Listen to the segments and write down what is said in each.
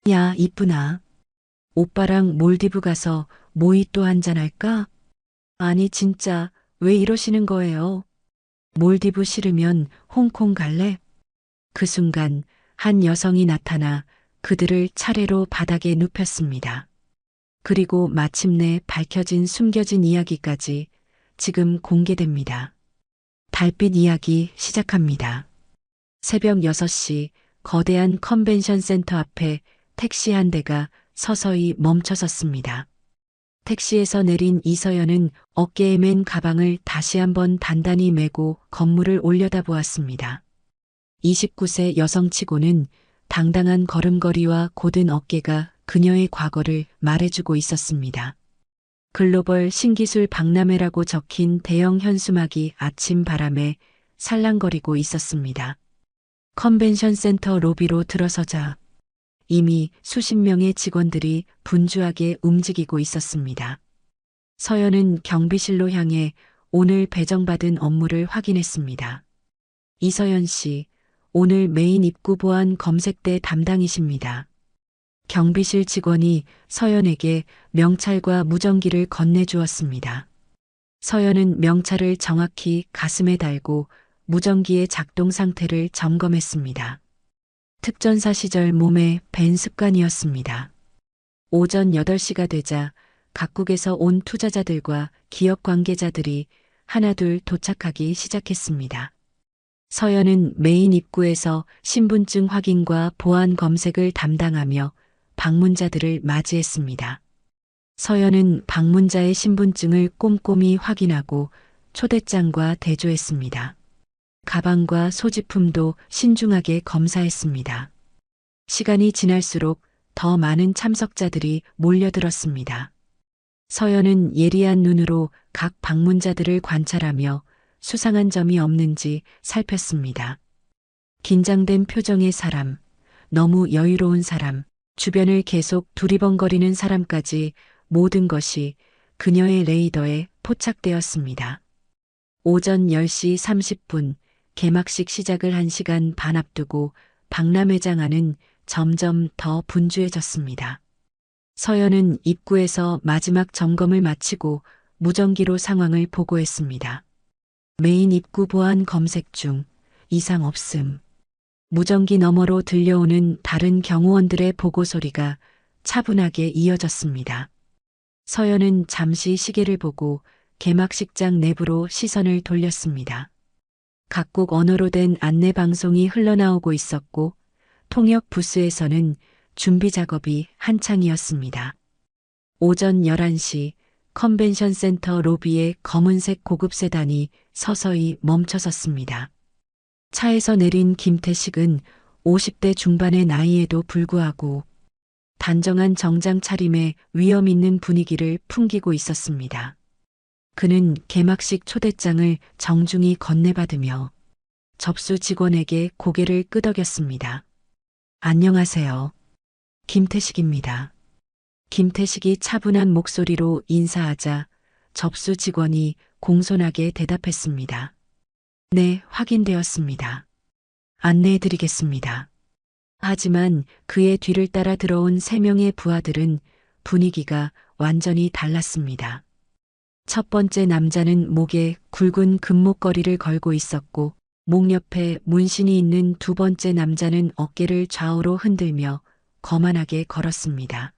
야, 이쁘나. 오빠랑 몰디브 가서 모히또 한잔 할까? 아니, 진짜, 왜 이러시는 거예요? 몰디브 싫으면 홍콩 갈래? 그 순간 한 여성이 나타나 그들을 차례로 바닥에 눕혔습니다. 그리고 마침내 밝혀진 숨겨진 이야기까지 지금 공개됩니다. 달빛 이야기 시작합니다. 새벽 6시 거대한 컨벤션 센터 앞에 택시 한 대가 서서히 멈춰섰습니다. 택시에서 내린 이서연은 어깨에 맨 가방을 다시 한번 단단히 메고 건물을 올려다보았습니다. 29세 여성치고는 당당한 걸음걸이와 곧은 어깨가 그녀의 과거를 말해주고 있었습니다. 글로벌 신기술 박람회라고 적힌 대형 현수막이 아침 바람에 살랑거리고 있었습니다. 컨벤션 센터 로비로 들어서자 이미 수십 명의 직원들이 분주하게 움직이고 있었습니다. 서연은 경비실로 향해 오늘 배정받은 업무를 확인했습니다. 이서연 씨, 오늘 메인 입구 보안 검색대 담당이십니다. 경비실 직원이 서연에게 명찰과 무전기를 건네주었습니다. 서연은 명찰을 정확히 가슴에 달고 무전기의 작동 상태를 점검했습니다. 특전사 시절 몸에 밴 습관이었습니다. 오전 8시가 되자 각국에서 온 투자자들과 기업 관계자들이 하나둘 도착하기 시작했습니다. 서연은 메인 입구에서 신분증 확인과 보안 검색을 담당하며 방문자들을 맞이했습니다. 서연은 방문자의 신분증을 꼼꼼히 확인하고 초대장과 대조했습니다. 가방과 소지품도 신중하게 검사했습니다. 시간이 지날수록 더 많은 참석자들이 몰려들었습니다. 서연은 예리한 눈으로 각 방문자들을 관찰하며 수상한 점이 없는지 살폈습니다. 긴장된 표정의 사람, 너무 여유로운 사람, 주변을 계속 두리번거리는 사람까지 모든 것이 그녀의 레이더에 포착되었습니다. 오전 10시 30분 개막식 시작을 1시간 반 앞두고 박람회장 안은 점점 더 분주해졌습니다. 서연은 입구에서 마지막 점검을 마치고 무전기로 상황을 보고했습니다. 메인 입구 보안 검색 중 이상 없음. 무전기 너머로 들려오는 다른 경호원들의 보고 소리가 차분하게 이어졌습니다. 서연은 잠시 시계를 보고 개막식장 내부로 시선을 돌렸습니다. 각국 언어로 된 안내 방송이 흘러나오고 있었고 통역 부스에서는 준비 작업이 한창이었습니다. 오전 11시 컨벤션 센터 로비에 검은색 고급 세단이 서서히 멈춰섰습니다. 차에서 내린 김태식은 50대 중반의 나이에도 불구하고 단정한 정장 차림에 위험 있는 분위기를 풍기고 있었습니다. 그는 개막식 초대장을 정중히 건네받으며 접수 직원에게 고개를 끄덕였습니다. 안녕하세요. 김태식입니다. 김태식이 차분한 목소리로 인사하자 접수 직원이 공손하게 대답했습니다. 네, 확인되었습니다. 안내해드리겠습니다. 하지만 그의 뒤를 따라 들어온 3명의 부하들은 분위기가 완전히 달랐습니다. 첫 번째 남자는 목에 굵은 금목걸이를 걸고 있었고 목 옆에 문신이 있는 두 번째 남자는 어깨를 좌우로 흔들며 거만하게 걸었습니다.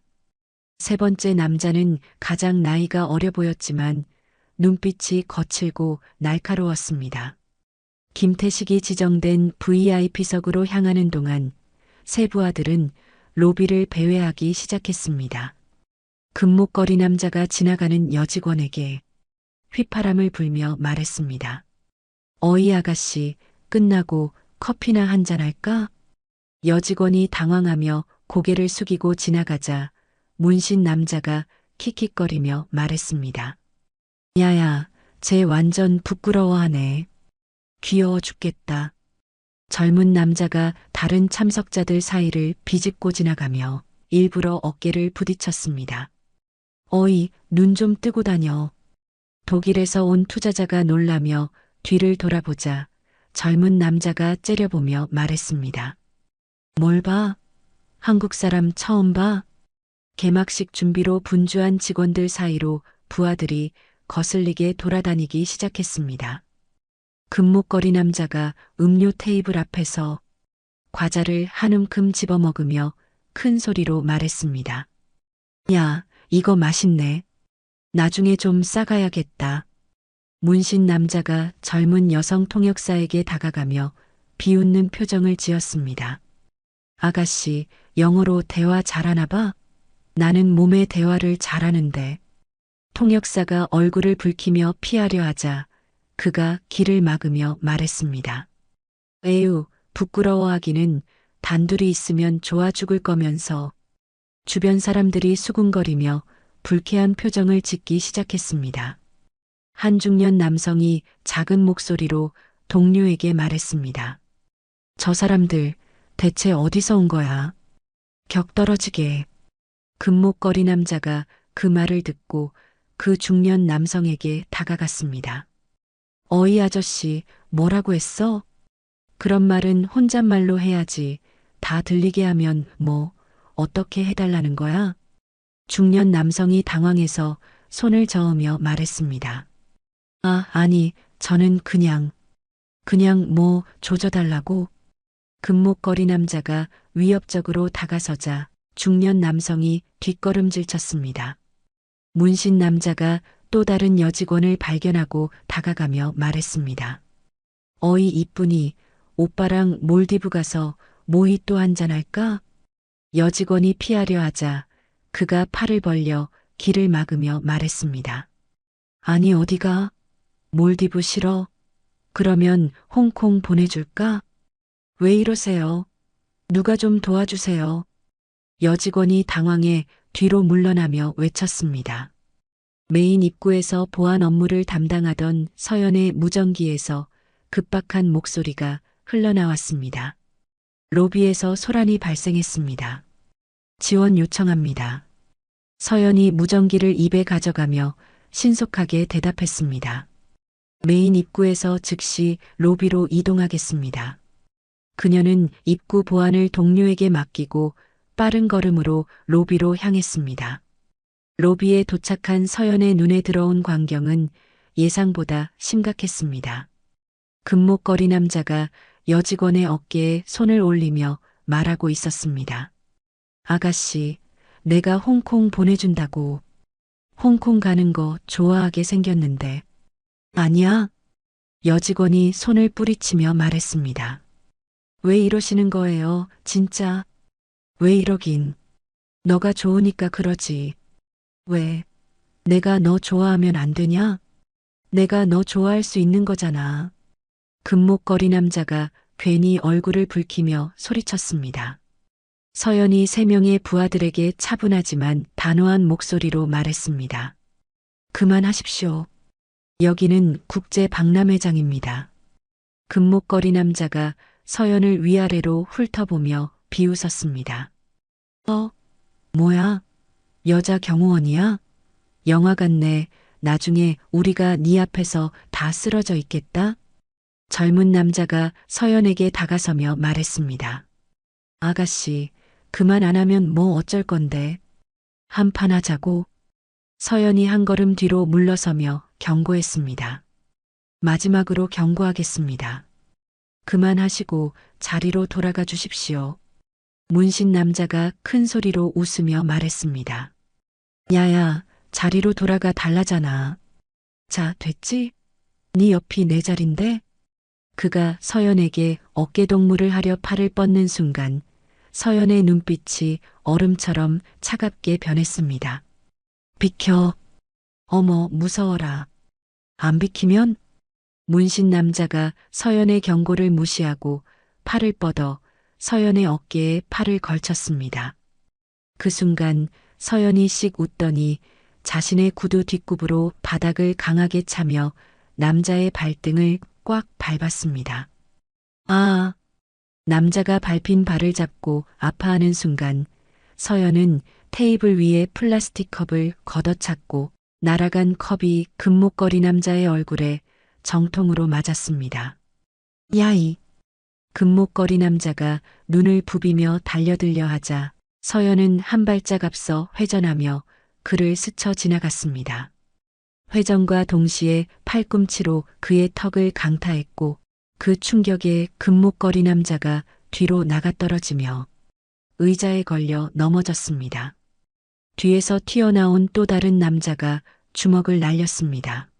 세 번째 남자는 가장 나이가 어려 보였지만 눈빛이 거칠고 날카로웠습니다. 김태식이 지정된 VIP석으로 향하는 동안 세 부하들은 로비를 배회하기 시작했습니다. 금목걸이 남자가 지나가는 여직원에게 휘파람을 불며 말했습니다. 어이 아가씨, 끝나고 커피나 한잔 할까? 여직원이 당황하며 고개를 숙이고 지나가자 문신 남자가 킥킥거리며 말했습니다. 야야, 쟤 완전 부끄러워하네. 귀여워 죽겠다. 젊은 남자가 다른 참석자들 사이를 비집고 지나가며 일부러 어깨를 부딪혔습니다. 어이, 눈 좀 뜨고 다녀. 독일에서 온 투자자가 놀라며 뒤를 돌아보자 젊은 남자가 째려보며 말했습니다. 뭘 봐? 한국 사람 처음 봐? 개막식 준비로 분주한 직원들 사이로 부하들이 거슬리게 돌아다니기 시작했습니다. 금목걸이 남자가 음료 테이블 앞에서 과자를 한 움큼 집어먹으며 큰 소리로 말했습니다. 야, 이거 맛있네. 나중에 좀 싸가야겠다. 문신 남자가 젊은 여성 통역사에게 다가가며 비웃는 표정을 지었습니다. 아가씨, 영어로 대화 잘하나 봐? 나는 몸의 대화를 잘하는데. 통역사가 얼굴을 붉히며 피하려 하자 그가 길을 막으며 말했습니다. 에휴, 부끄러워하기는 단둘이 있으면 좋아 죽을 거면서. 주변 사람들이 수군거리며 불쾌한 표정을 짓기 시작했습니다. 한 중년 남성이 작은 목소리로 동료에게 말했습니다. 저 사람들 대체 어디서 온 거야? 격 떨어지게. 금목걸이 남자가 그 말을 듣고 그 중년 남성에게 다가갔습니다. 어이 아저씨, 뭐라고 했어? 그런 말은 혼잣말로 해야지. 다 들리게 하면 뭐, 어떻게 해달라는 거야? 중년 남성이 당황해서 손을 저으며 말했습니다. 아니, 저는 그냥 뭐 조져달라고. 금목걸이 남자가 위협적으로 다가서자 중년 남성이 뒷걸음질 쳤습니다. 문신 남자가 또 다른 여직원을 발견하고 다가가며 말했습니다. 어이 이쁜이, 오빠랑 몰디브 가서 모히또 한잔 할까? 여직원이 피하려 하자 그가 팔을 벌려 길을 막으며 말했습니다. 아니 어디가? 몰디브 싫어? 그러면 홍콩 보내줄까? 왜 이러세요? 누가 좀 도와주세요. 여직원이 당황해 뒤로 물러나며 외쳤습니다. 메인 입구에서 보안 업무를 담당하던 서연의 무전기에서 급박한 목소리가 흘러나왔습니다. 로비에서 소란이 발생했습니다. 지원 요청합니다. 서연이 무전기를 입에 가져가며 신속하게 대답했습니다. 메인 입구에서 즉시 로비로 이동하겠습니다. 그녀는 입구 보안을 동료에게 맡기고 빠른 걸음으로 로비로 향했습니다. 로비에 도착한 서연의 눈에 들어온 광경은 예상보다 심각했습니다. 금목걸이 남자가 여직원의 어깨에 손을 올리며 말하고 있었습니다. 아가씨, 내가 홍콩 보내준다고. 홍콩 가는 거 좋아하게 생겼는데. 아니야. 여직원이 손을 뿌리치며 말했습니다. 왜 이러시는 거예요, 진짜? 왜 이러긴. 너가 좋으니까 그러지. 왜? 내가 너 좋아하면 안 되냐? 내가 너 좋아할 수 있는 거잖아. 금목걸이 남자가 괜히 얼굴을 붉히며 소리쳤습니다. 서연이 3명의 부하들에게 차분하지만 단호한 목소리로 말했습니다. 그만하십시오. 여기는 국제 박람회장입니다. 금목걸이 남자가 서연을 위아래로 훑어보며 비웃었습니다. 뭐야? 여자 경호원이야? 영화 같네. 나중에 우리가 네 앞에서 다 쓰러져 있겠다? 젊은 남자가 서연에게 다가서며 말했습니다. 아가씨, 그만 안 하면 뭐 어쩔 건데. 한판 하자고. 서연이 한 걸음 뒤로 물러서며 경고했습니다. 마지막으로 경고하겠습니다. 그만하시고 자리로 돌아가 주십시오. 문신 남자가 큰 소리로 웃으며 말했습니다. 야야, 자리로 돌아가 달라잖아. 자, 됐지? 네 옆이 내 자린데? 그가 서연에게 어깨동무를 하려 팔을 뻗는 순간 서연의 눈빛이 얼음처럼 차갑게 변했습니다. 비켜. 어머, 무서워라. 안 비키면? 문신 남자가 서연의 경고를 무시하고 팔을 뻗어 서연의 어깨에 팔을 걸쳤습니다. 그 순간 서연이 씩 웃더니 자신의 구두 뒷굽으로 바닥을 강하게 차며 남자의 발등을 꽉 밟았습니다. 아! 남자가 밟힌 발을 잡고 아파하는 순간 서연은 테이블 위에 플라스틱 컵을 걷어찼고 날아간 컵이 금목걸이 남자의 얼굴에 정통으로 맞았습니다. 야이! 금목걸이 남자가 눈을 부비며 달려들려 하자 서연은 한 발짝 앞서 회전하며 그를 스쳐 지나갔습니다. 회전과 동시에 팔꿈치로 그의 턱을 강타했고 그 충격에 금목걸이 남자가 뒤로 나가떨어지며 의자에 걸려 넘어졌습니다. 뒤에서 튀어나온 또 다른 남자가 주먹을 날렸습니다.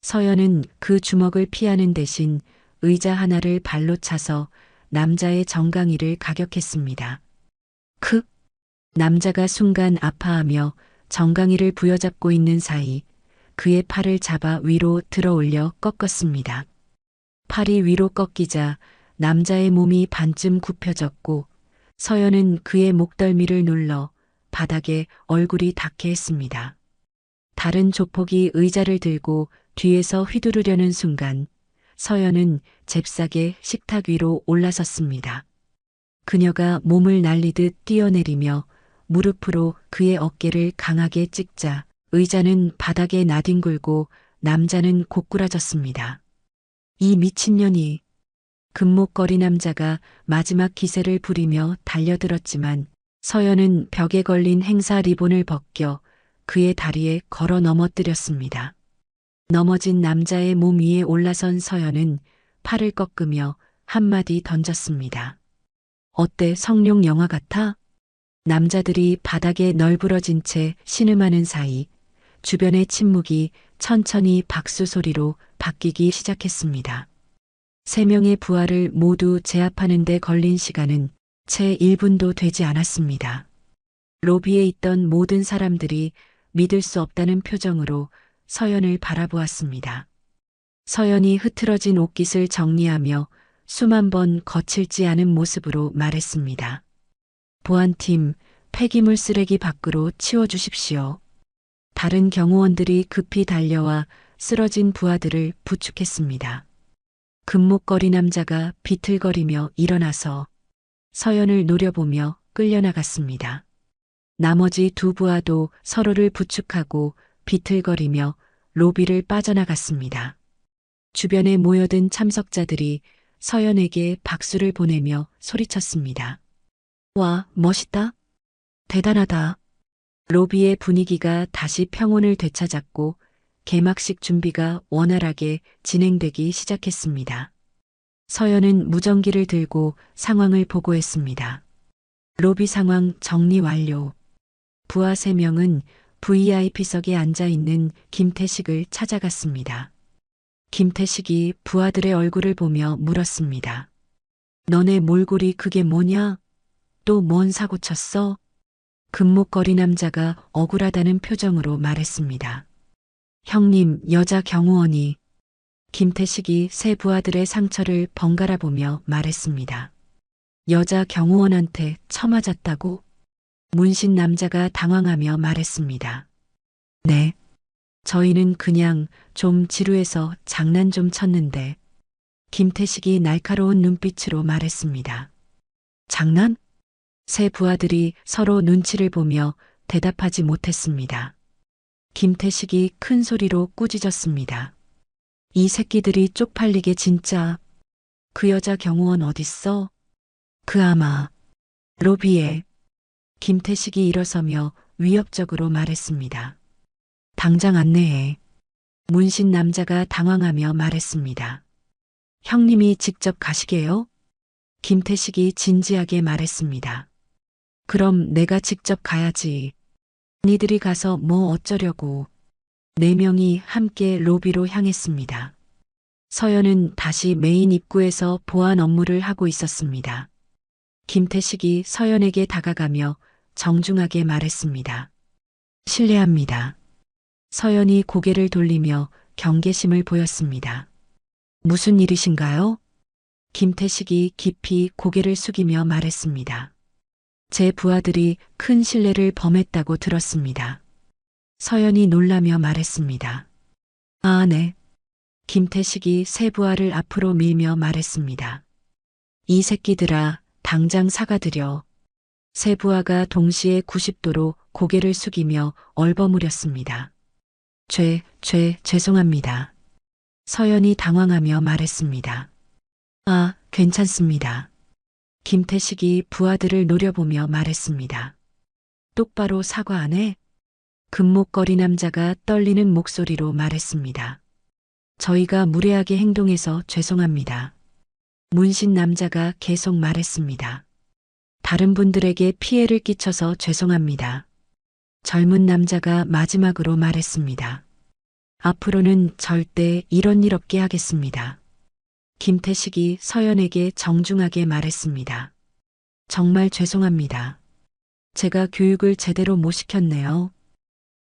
서연은 그 주먹을 피하는 대신 의자 하나를 발로 차서 남자의 정강이를 가격했습니다. 크! 남자가 순간 아파하며 정강이를 부여잡고 있는 사이 그의 팔을 잡아 위로 들어 올려 꺾었습니다. 팔이 위로 꺾이자 남자의 몸이 반쯤 굽혀졌고 서연은 그의 목덜미를 눌러 바닥에 얼굴이 닿게 했습니다. 다른 조폭이 의자를 들고 뒤에서 휘두르려는 순간 서연은 잽싸게 식탁 위로 올라섰습니다. 그녀가 몸을 날리듯 뛰어내리며 무릎으로 그의 어깨를 강하게 찍자 의자는 바닥에 나뒹굴고 남자는 고꾸라졌습니다. 이 미친년이. 금목걸이 남자가 마지막 기세를 부리며 달려들었지만 서연은 벽에 걸린 행사 리본을 벗겨 그의 다리에 걸어 넘어뜨렸습니다. 넘어진 남자의 몸 위에 올라선 서연은 팔을 꺾으며 한마디 던졌습니다. 어때, 성룡 영화 같아? 남자들이 바닥에 널브러진 채 신음하는 사이 주변의 침묵이 천천히 박수 소리로 바뀌기 시작했습니다. 3명의 부하를 모두 제압하는 데 걸린 시간은 채 1분도 되지 않았습니다. 로비에 있던 모든 사람들이 믿을 수 없다는 표정으로 서연을 바라보았습니다. 서연이 흐트러진 옷깃을 정리하며 수만 번 거칠지 않은 모습으로 말했습니다. 보안팀, 폐기물 쓰레기 밖으로 치워주십시오. 다른 경호원들이 급히 달려와 쓰러진 부하들을 부축했습니다. 금목걸이 남자가 비틀거리며 일어나서 서연을 노려보며 끌려나갔습니다. 나머지 2 부하도 서로를 부축하고 비틀거리며 로비를 빠져나갔습니다. 주변에 모여든 참석자들이 서연에게 박수를 보내며 소리쳤습니다. 와, 멋있다. 대단하다. 로비의 분위기가 다시 평온을 되찾았고 개막식 준비가 원활하게 진행되기 시작했습니다. 서연은 무전기를 들고 상황을 보고했습니다. 로비 상황 정리 완료. 부하 3명은 VIP석에 앉아있는 김태식을 찾아갔습니다. 김태식이 부하들의 얼굴을 보며 물었습니다. 너네 몰골이 그게 뭐냐? 또 뭔 사고 쳤어? 금목걸이 남자가 억울하다는 표정으로 말했습니다. 형님, 여자 경호원이. 김태식이 3 부하들의 상처를 번갈아 보며 말했습니다. 여자 경호원한테 쳐맞았다고? 문신 남자가 당황하며 말했습니다. 네. 저희는 그냥 좀 지루해서 장난 좀 쳤는데. 김태식이 날카로운 눈빛으로 말했습니다. 장난? 3 부하들이 서로 눈치를 보며 대답하지 못했습니다. 김태식이 큰 소리로 꾸짖었습니다. 이 새끼들이 쪽팔리게 진짜. 그 여자 경호원 어딨어? 그 아마 로비에. 김태식이 일어서며 위협적으로 말했습니다. 당장 안내해. 문신 남자가 당황하며 말했습니다. 형님이 직접 가시게요? 김태식이 진지하게 말했습니다. 그럼 내가 직접 가야지. 니들이 가서 뭐 어쩌려고. 4명이 함께 로비로 향했습니다. 서연은 다시 메인 입구에서 보안 업무를 하고 있었습니다. 김태식이 서연에게 다가가며 정중하게 말했습니다. 실례합니다. 서연이 고개를 돌리며 경계심을 보였습니다. 무슨 일이신가요? 김태식이 깊이 고개를 숙이며 말했습니다. 제 부하들이 큰 실례를 범했다고 들었습니다. 서연이 놀라며 말했습니다. 아, 네. 김태식이 3 부하를 앞으로 밀며 말했습니다. 이 새끼들아, 당장 사과드려. 3 부하가 동시에 90도로 고개를 숙이며 얼버무렸습니다. 죄송합니다. 서연이 당황하며 말했습니다. 아, 괜찮습니다. 김태식이 부하들을 노려보며 말했습니다. 똑바로 사과 안 해? 금목걸이 남자가 떨리는 목소리로 말했습니다. 저희가 무례하게 행동해서 죄송합니다. 문신 남자가 계속 말했습니다. 다른 분들에게 피해를 끼쳐서 죄송합니다. 젊은 남자가 마지막으로 말했습니다. 앞으로는 절대 이런 일 없게 하겠습니다. 김태식이 서연에게 정중하게 말했습니다. 정말 죄송합니다. 제가 교육을 제대로 못 시켰네요.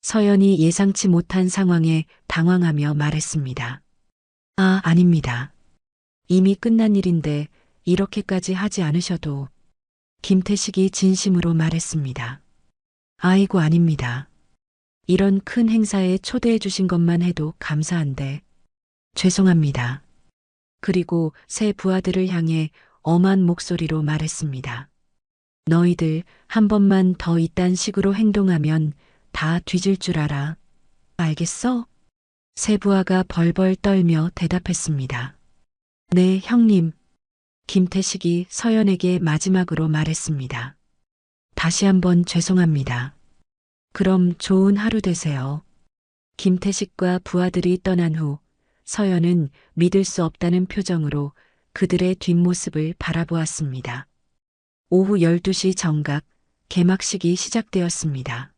서연이 예상치 못한 상황에 당황하며 말했습니다. 아, 아닙니다. 이미 끝난 일인데 이렇게까지 하지 않으셔도. 김태식이 진심으로 말했습니다. 아이고, 아닙니다. 이런 큰 행사에 초대해 주신 것만 해도 감사한데. 죄송합니다. 그리고 새 부하들을 향해 엄한 목소리로 말했습니다. 너희들 한 번만 더 이딴 식으로 행동하면 다 뒤질 줄 알아. 알겠어? 새 부하가 벌벌 떨며 대답했습니다. 네, 형님. 김태식이 서연에게 마지막으로 말했습니다. 다시 한번 죄송합니다. 그럼 좋은 하루 되세요. 김태식과 부하들이 떠난 후 서연은 믿을 수 없다는 표정으로 그들의 뒷모습을 바라보았습니다. 오후 12시 정각 개막식이 시작되었습니다.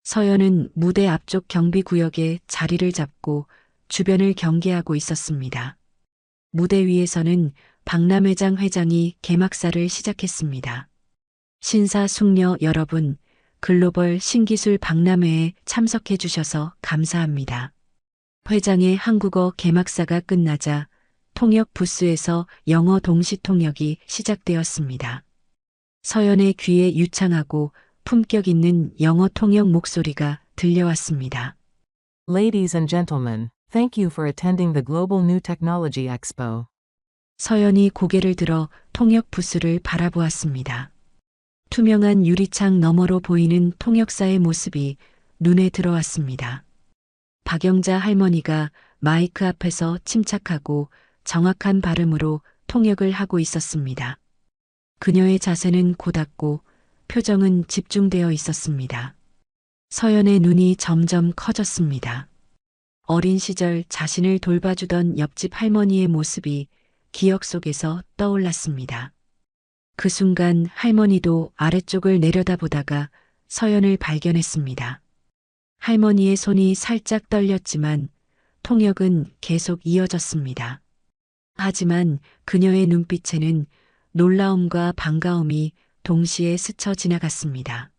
서연은 무대 앞쪽 경비구역에 자리를 잡고 주변을 경계하고 있었습니다. 무대 위에서는 박람회장 회장이 개막사를 시작했습니다. 신사숙녀 여러분, 글로벌 신기술 박람회에 참석해 주셔서 감사합니다. 회장의 한국어 개막사가 끝나자 통역 부스에서 영어 동시 통역이 시작되었습니다. 서연의 귀에 유창하고 품격 있는 영어 통역 목소리가 들려왔습니다. Ladies and gentlemen, thank you for attending the Global New Technology Expo. 서연이 고개를 들어 통역 부스를 바라보았습니다. 투명한 유리창 너머로 보이는 통역사의 모습이 눈에 들어왔습니다. 박영자 할머니가 마이크 앞에서 침착하고 정확한 발음으로 통역을 하고 있었습니다. 그녀의 자세는 고닫고 표정은 집중되어 있었습니다. 서연의 눈이 점점 커졌습니다. 어린 시절 자신을 돌봐주던 옆집 할머니의 모습이 기억 속에서 떠올랐습니다. 그 순간 할머니도 아래쪽을 내려다보다가 서연을 발견했습니다. 할머니의 손이 살짝 떨렸지만 통역은 계속 이어졌습니다. 하지만 그녀의 눈빛에는 놀라움과 반가움이 동시에 스쳐 지나갔습니다.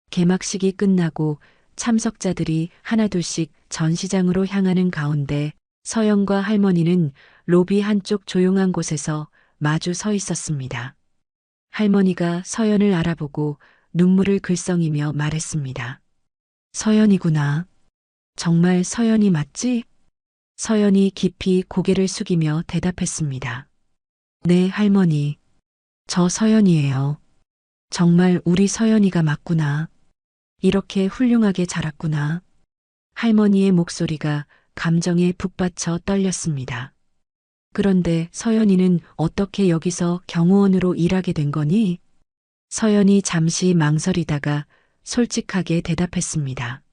개막식이 끝나고 참석자들이 하나둘씩 전시장으로 향하는 가운데 서연과 할머니는 로비 한쪽 조용한 곳에서 마주 서 있었습니다. 할머니가 서연을 알아보고 눈물을 글썽이며 말했습니다. 서연이구나. 정말 서연이 맞지? 서연이 깊이 고개를 숙이며 대답했습니다. 네, 할머니. 저 서연이에요. 정말 우리 서연이가 맞구나. 이렇게 훌륭하게 자랐구나. 할머니의 목소리가 감정에 북받쳐 떨렸습니다. 그런데 서연이는 어떻게 여기서 경호원으로 일하게 된 거니? 서연이 잠시 망설이다가 솔직하게 대답했습니다.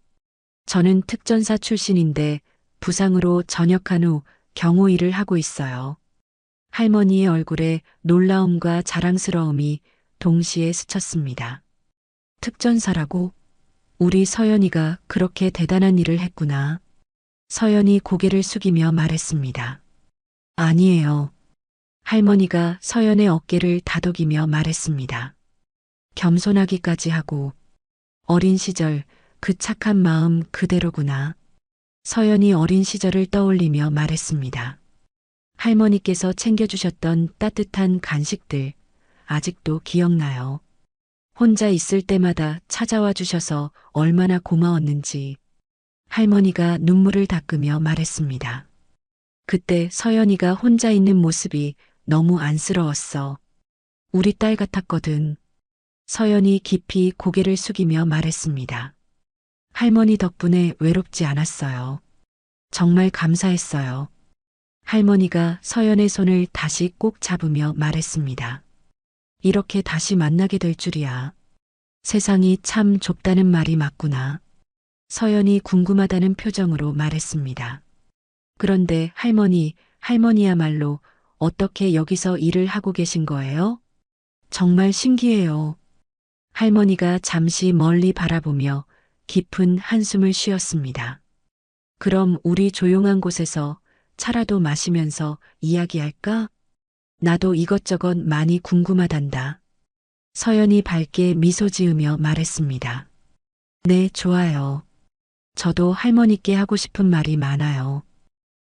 저는 특전사 출신인데 부상으로 전역한 후 경호 일을 하고 있어요. 할머니의 얼굴에 놀라움과 자랑스러움이 동시에 스쳤습니다. 특전사라고? 우리 서연이가 그렇게 대단한 일을 했구나. 서연이 고개를 숙이며 말했습니다. 아니에요. 할머니가 서연의 어깨를 다독이며 말했습니다. 겸손하기까지 하고 어린 시절 그 착한 마음 그대로구나. 서연이 어린 시절을 떠올리며 말했습니다. 할머니께서 챙겨주셨던 따뜻한 간식들 아직도 기억나요. 혼자 있을 때마다 찾아와 주셔서 얼마나 고마웠는지 할머니가 눈물을 닦으며 말했습니다. 그때 서연이가 혼자 있는 모습이 너무 안쓰러웠어. 우리 딸 같았거든. 서연이 깊이 고개를 숙이며 말했습니다. 할머니 덕분에 외롭지 않았어요. 정말 감사했어요. 할머니가 서연의 손을 다시 꼭 잡으며 말했습니다. 이렇게 다시 만나게 될 줄이야. 세상이 참 좁다는 말이 맞구나. 서연이 궁금하다는 표정으로 말했습니다. 그런데 할머니야말로 어떻게 여기서 일을 하고 계신 거예요? 정말 신기해요. 할머니가 잠시 멀리 바라보며 깊은 한숨을 쉬었습니다. 그럼 우리 조용한 곳에서 차라도 마시면서 이야기할까? 나도 이것저것 많이 궁금하단다. 서연이 밝게 미소 지으며 말했습니다. 네, 좋아요. 저도 할머니께 하고 싶은 말이 많아요.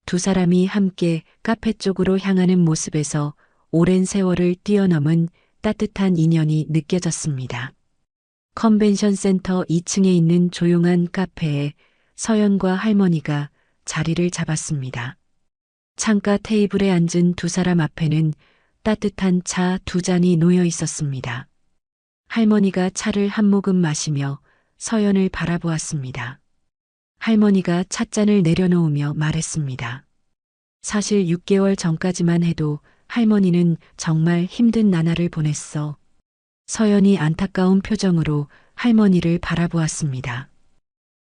두 사람이 함께 카페 쪽으로 향하는 모습에서 오랜 세월을 뛰어넘은 따뜻한 인연이 느껴졌습니다. 컨벤션 센터 2층에 있는 조용한 카페에 서연과 할머니가 자리를 잡았습니다. 창가 테이블에 앉은 두 사람 앞에는 따뜻한 차 두 잔이 놓여 있었습니다. 할머니가 차를 한 모금 마시며 서연을 바라보았습니다. 할머니가 찻잔을 내려놓으며 말했습니다. 사실 6개월 전까지만 해도 할머니는 정말 힘든 나날을 보냈어. 서연이 안타까운 표정으로 할머니를 바라보았습니다.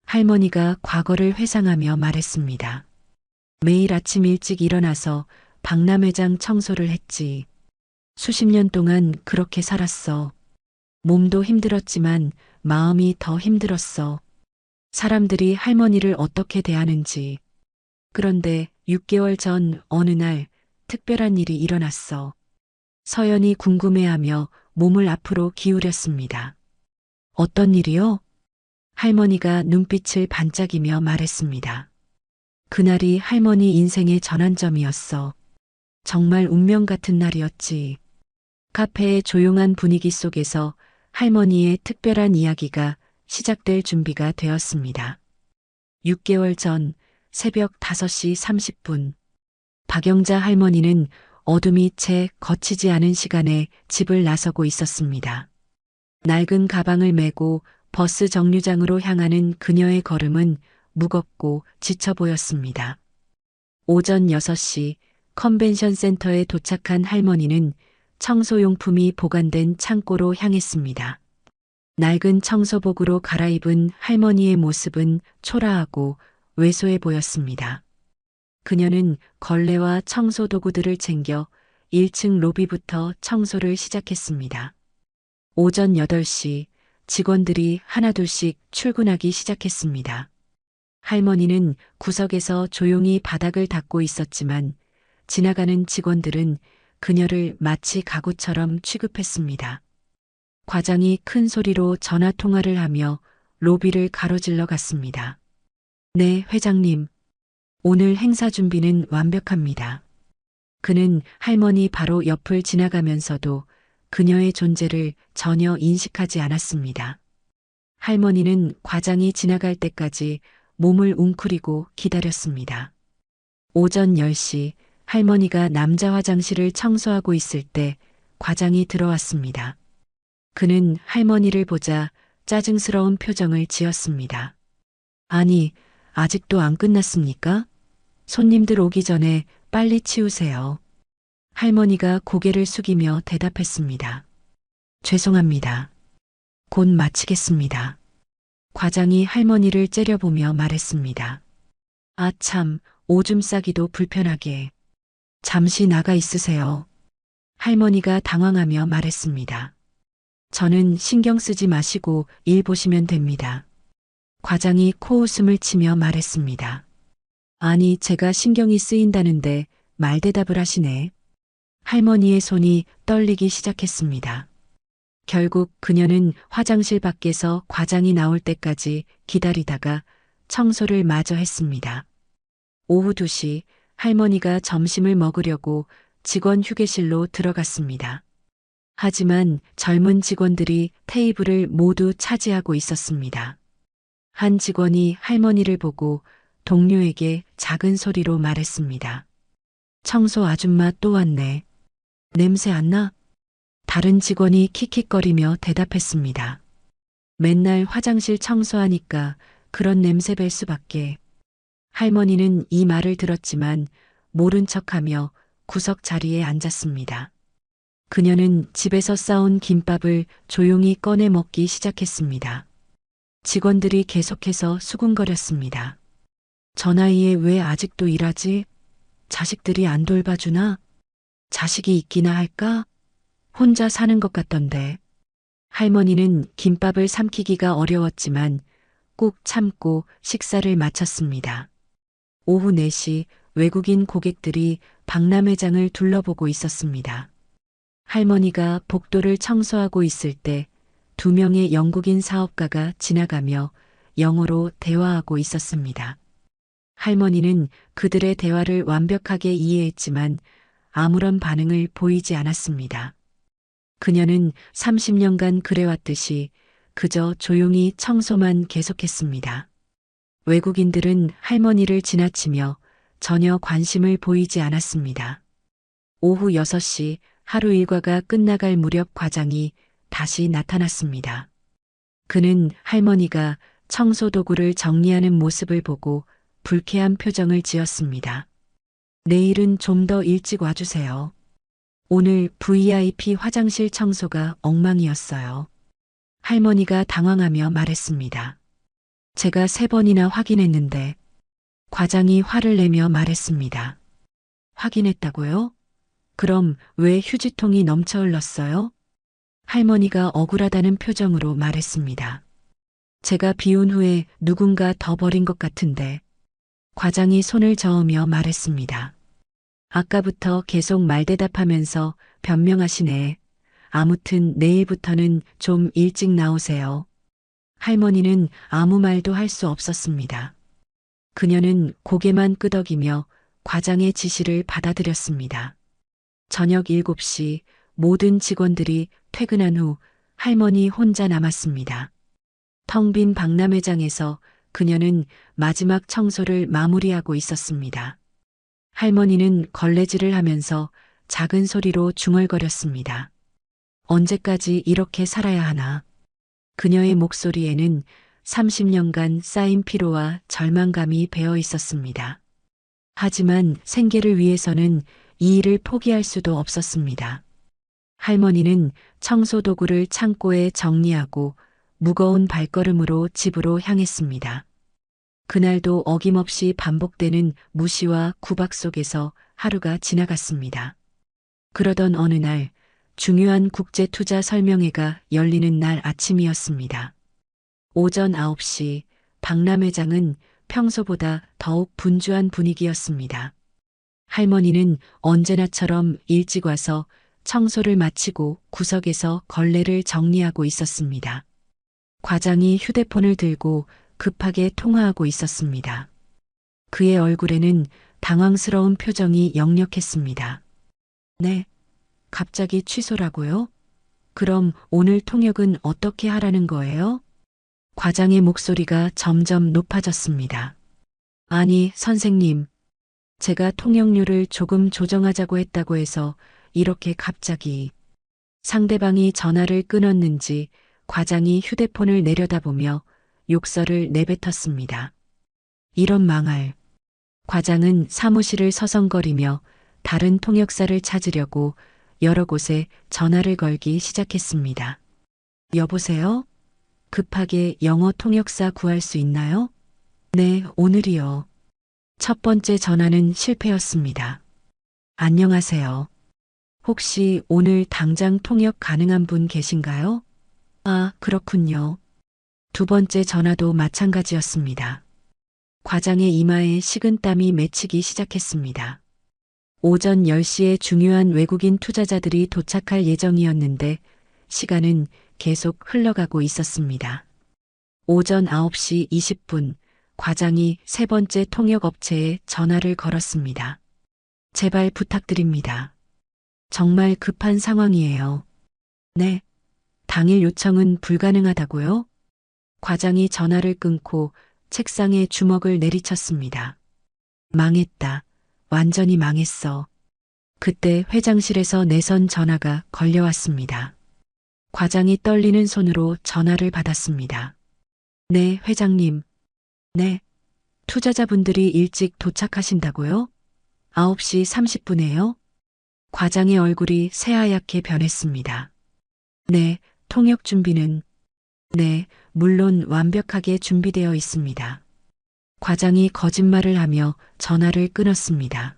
할머니가 과거를 회상하며 말했습니다. 매일 아침 일찍 일어나서 박람회장 청소를 했지. 수십 년 동안 그렇게 살았어. 몸도 힘들었지만 마음이 더 힘들었어. 사람들이 할머니를 어떻게 대하는지. 그런데 6개월 전 어느 날 특별한 일이 일어났어. 서연이 궁금해하며 몸을 앞으로 기울였습니다. 어떤 일이요? 할머니가 눈빛을 반짝이며 말했습니다. 그날이 할머니 인생의 전환점이었어. 정말 운명 같은 날이었지. 카페의 조용한 분위기 속에서 할머니의 특별한 이야기가 시작될 준비가 되었습니다. 6개월 전 새벽 5시 30분. 박영자 할머니는 어둠이 채 거치지 않은 시간에 집을 나서고 있었습니다. 낡은 가방을 메고 버스 정류장으로 향하는 그녀의 걸음은 무겁고 지쳐 보였습니다. 오전 6시 컨벤션 센터에 도착한 할머니는 청소용품이 보관된 창고로 향했습니다. 낡은 청소복으로 갈아입은 할머니의 모습은 초라하고 왜소해 보였습니다. 그녀는 걸레와 청소 도구들을 챙겨 1층 로비부터 청소를 시작했습니다. 오전 8시 직원들이 하나둘씩 출근하기 시작했습니다. 할머니는 구석에서 조용히 바닥을 닦고 있었지만 지나가는 직원들은 그녀를 마치 가구처럼 취급했습니다. 과장이 큰 소리로 전화 통화를 하며 로비를 가로질러 갔습니다. 네, 회장님. 오늘 행사 준비는 완벽합니다. 그는 할머니 바로 옆을 지나가면서도 그녀의 존재를 전혀 인식하지 않았습니다. 할머니는 과장이 지나갈 때까지 몸을 웅크리고 기다렸습니다. 오전 10시 할머니가 남자 화장실을 청소하고 있을 때 과장이 들어왔습니다. 그는 할머니를 보자 짜증스러운 표정을 지었습니다. 아니, 아직도 안 끝났습니까? 손님들 오기 전에 빨리 치우세요. 할머니가 고개를 숙이며 대답했습니다. 죄송합니다. 곧 마치겠습니다. 과장이 할머니를 째려보며 말했습니다. 아 참, 오줌 싸기도 불편하게. 잠시 나가 있으세요. 할머니가 당황하며 말했습니다. 저는 신경 쓰지 마시고 일 보시면 됩니다. 과장이 코웃음을 치며 말했습니다. 아니, 제가 신경이 쓰인다는데 말대답을 하시네. 할머니의 손이 떨리기 시작했습니다. 결국 그녀는 화장실 밖에서 과장이 나올 때까지 기다리다가 청소를 마저 했습니다. 오후 2시 할머니가 점심을 먹으려고 직원 휴게실로 들어갔습니다. 하지만 젊은 직원들이 테이블을 모두 차지하고 있었습니다. 한 직원이 할머니를 보고 동료에게 작은 소리로 말했습니다. 청소 아줌마 또 왔네. 냄새 안 나? 다른 직원이 킥킥거리며 대답했습니다. 맨날 화장실 청소하니까 그런 냄새 뵐 수밖에. 할머니는 이 말을 들었지만 모른 척하며 구석 자리에 앉았습니다. 그녀는 집에서 싸온 김밥을 조용히 꺼내 먹기 시작했습니다. 직원들이 계속해서 수군거렸습니다. 저 나이에 왜 아직도 일하지? 자식들이 안 돌봐주나? 자식이 있기나 할까? 혼자 사는 것 같던데. 할머니는 김밥을 삼키기가 어려웠지만 꾹 참고 식사를 마쳤습니다. 오후 4시 외국인 고객들이 박람회장을 둘러보고 있었습니다. 할머니가 복도를 청소하고 있을 때 2명의 영국인 사업가가 지나가며 영어로 대화하고 있었습니다. 할머니는 그들의 대화를 완벽하게 이해했지만 아무런 반응을 보이지 않았습니다. 그녀는 30년간 그래왔듯이 그저 조용히 청소만 계속했습니다. 외국인들은 할머니를 지나치며 전혀 관심을 보이지 않았습니다. 오후 6시 하루 일과가 끝나갈 무렵 과장이 다시 나타났습니다. 그는 할머니가 청소 도구를 정리하는 모습을 보고 불쾌한 표정을 지었습니다. 내일은 좀 더 일찍 와주세요. 오늘 VIP 화장실 청소가 엉망이었어요. 할머니가 당황하며 말했습니다. 제가 3번이나 확인했는데 과장이 화를 내며 말했습니다. 확인했다고요? 그럼 왜 휴지통이 넘쳐 흘렀어요? 할머니가 억울하다는 표정으로 말했습니다. 제가 비운 후에 누군가 더 버린 것 같은데. 과장이 손을 저으며 말했습니다. 아까부터 계속 말대답하면서 변명하시네. 아무튼 내일부터는 좀 일찍 나오세요. 할머니는 아무 말도 할 수 없었습니다. 그녀는 고개만 끄덕이며 과장의 지시를 받아들였습니다. 저녁 7시 모든 직원들이 퇴근한 후 할머니 혼자 남았습니다. 텅 빈 박람회장에서 그녀는 마지막 청소를 마무리하고 있었습니다. 할머니는 걸레질을 하면서 작은 소리로 중얼거렸습니다. 언제까지 이렇게 살아야 하나? 그녀의 목소리에는 30년간 쌓인 피로와 절망감이 배어 있었습니다. 하지만 생계를 위해서는 이 일을 포기할 수도 없었습니다. 할머니는 청소 도구를 창고에 정리하고 무거운 발걸음으로 집으로 향했습니다. 그날도 어김없이 반복되는 무시와 구박 속에서 하루가 지나갔습니다. 그러던 어느 날 중요한 국제투자 설명회가 열리는 날 아침이었습니다. 오전 9시 박람회장은 평소보다 더욱 분주한 분위기였습니다. 할머니는 언제나처럼 일찍 와서 청소를 마치고 구석에서 걸레를 정리하고 있었습니다. 과장이 휴대폰을 들고 급하게 통화하고 있었습니다. 그의 얼굴에는 당황스러운 표정이 역력했습니다. 네, 갑자기 취소라고요? 그럼 오늘 통역은 어떻게 하라는 거예요? 과장의 목소리가 점점 높아졌습니다. 아니, 선생님. 제가 통역료를 조금 조정하자고 했다고 해서 이렇게 갑자기. 상대방이 전화를 끊었는지 과장이 휴대폰을 내려다보며 욕설을 내뱉었습니다. 이런 망할. 과장은 사무실을 서성거리며 다른 통역사를 찾으려고 여러 곳에 전화를 걸기 시작했습니다. 여보세요? 급하게 영어 통역사 구할 수 있나요? 네, 오늘이요. 첫 번째 전화는 실패였습니다. 안녕하세요. 혹시 오늘 당장 통역 가능한 분 계신가요? 아, 그렇군요. 두 번째 전화도 마찬가지였습니다. 과장의 이마에 식은땀이 맺히기 시작했습니다. 오전 10시에 중요한 외국인 투자자들이 도착할 예정이었는데 시간은 계속 흘러가고 있었습니다. 오전 9시 20분 과장이 세 번째 통역업체에 전화를 걸었습니다. 제발 부탁드립니다. 정말 급한 상황이에요. 네. 당일 요청은 불가능하다고요? 과장이 전화를 끊고 책상에 주먹을 내리쳤습니다. 망했다. 완전히 망했어. 그때 회장실에서 내선 전화가 걸려왔습니다. 과장이 떨리는 손으로 전화를 받았습니다. 네, 회장님. 네. 투자자분들이 일찍 도착하신다고요? 9시 30분에요? 과장의 얼굴이 새하얗게 변했습니다. 네, 통역 준비는? 네, 물론 완벽하게 준비되어 있습니다. 과장이 거짓말을 하며 전화를 끊었습니다.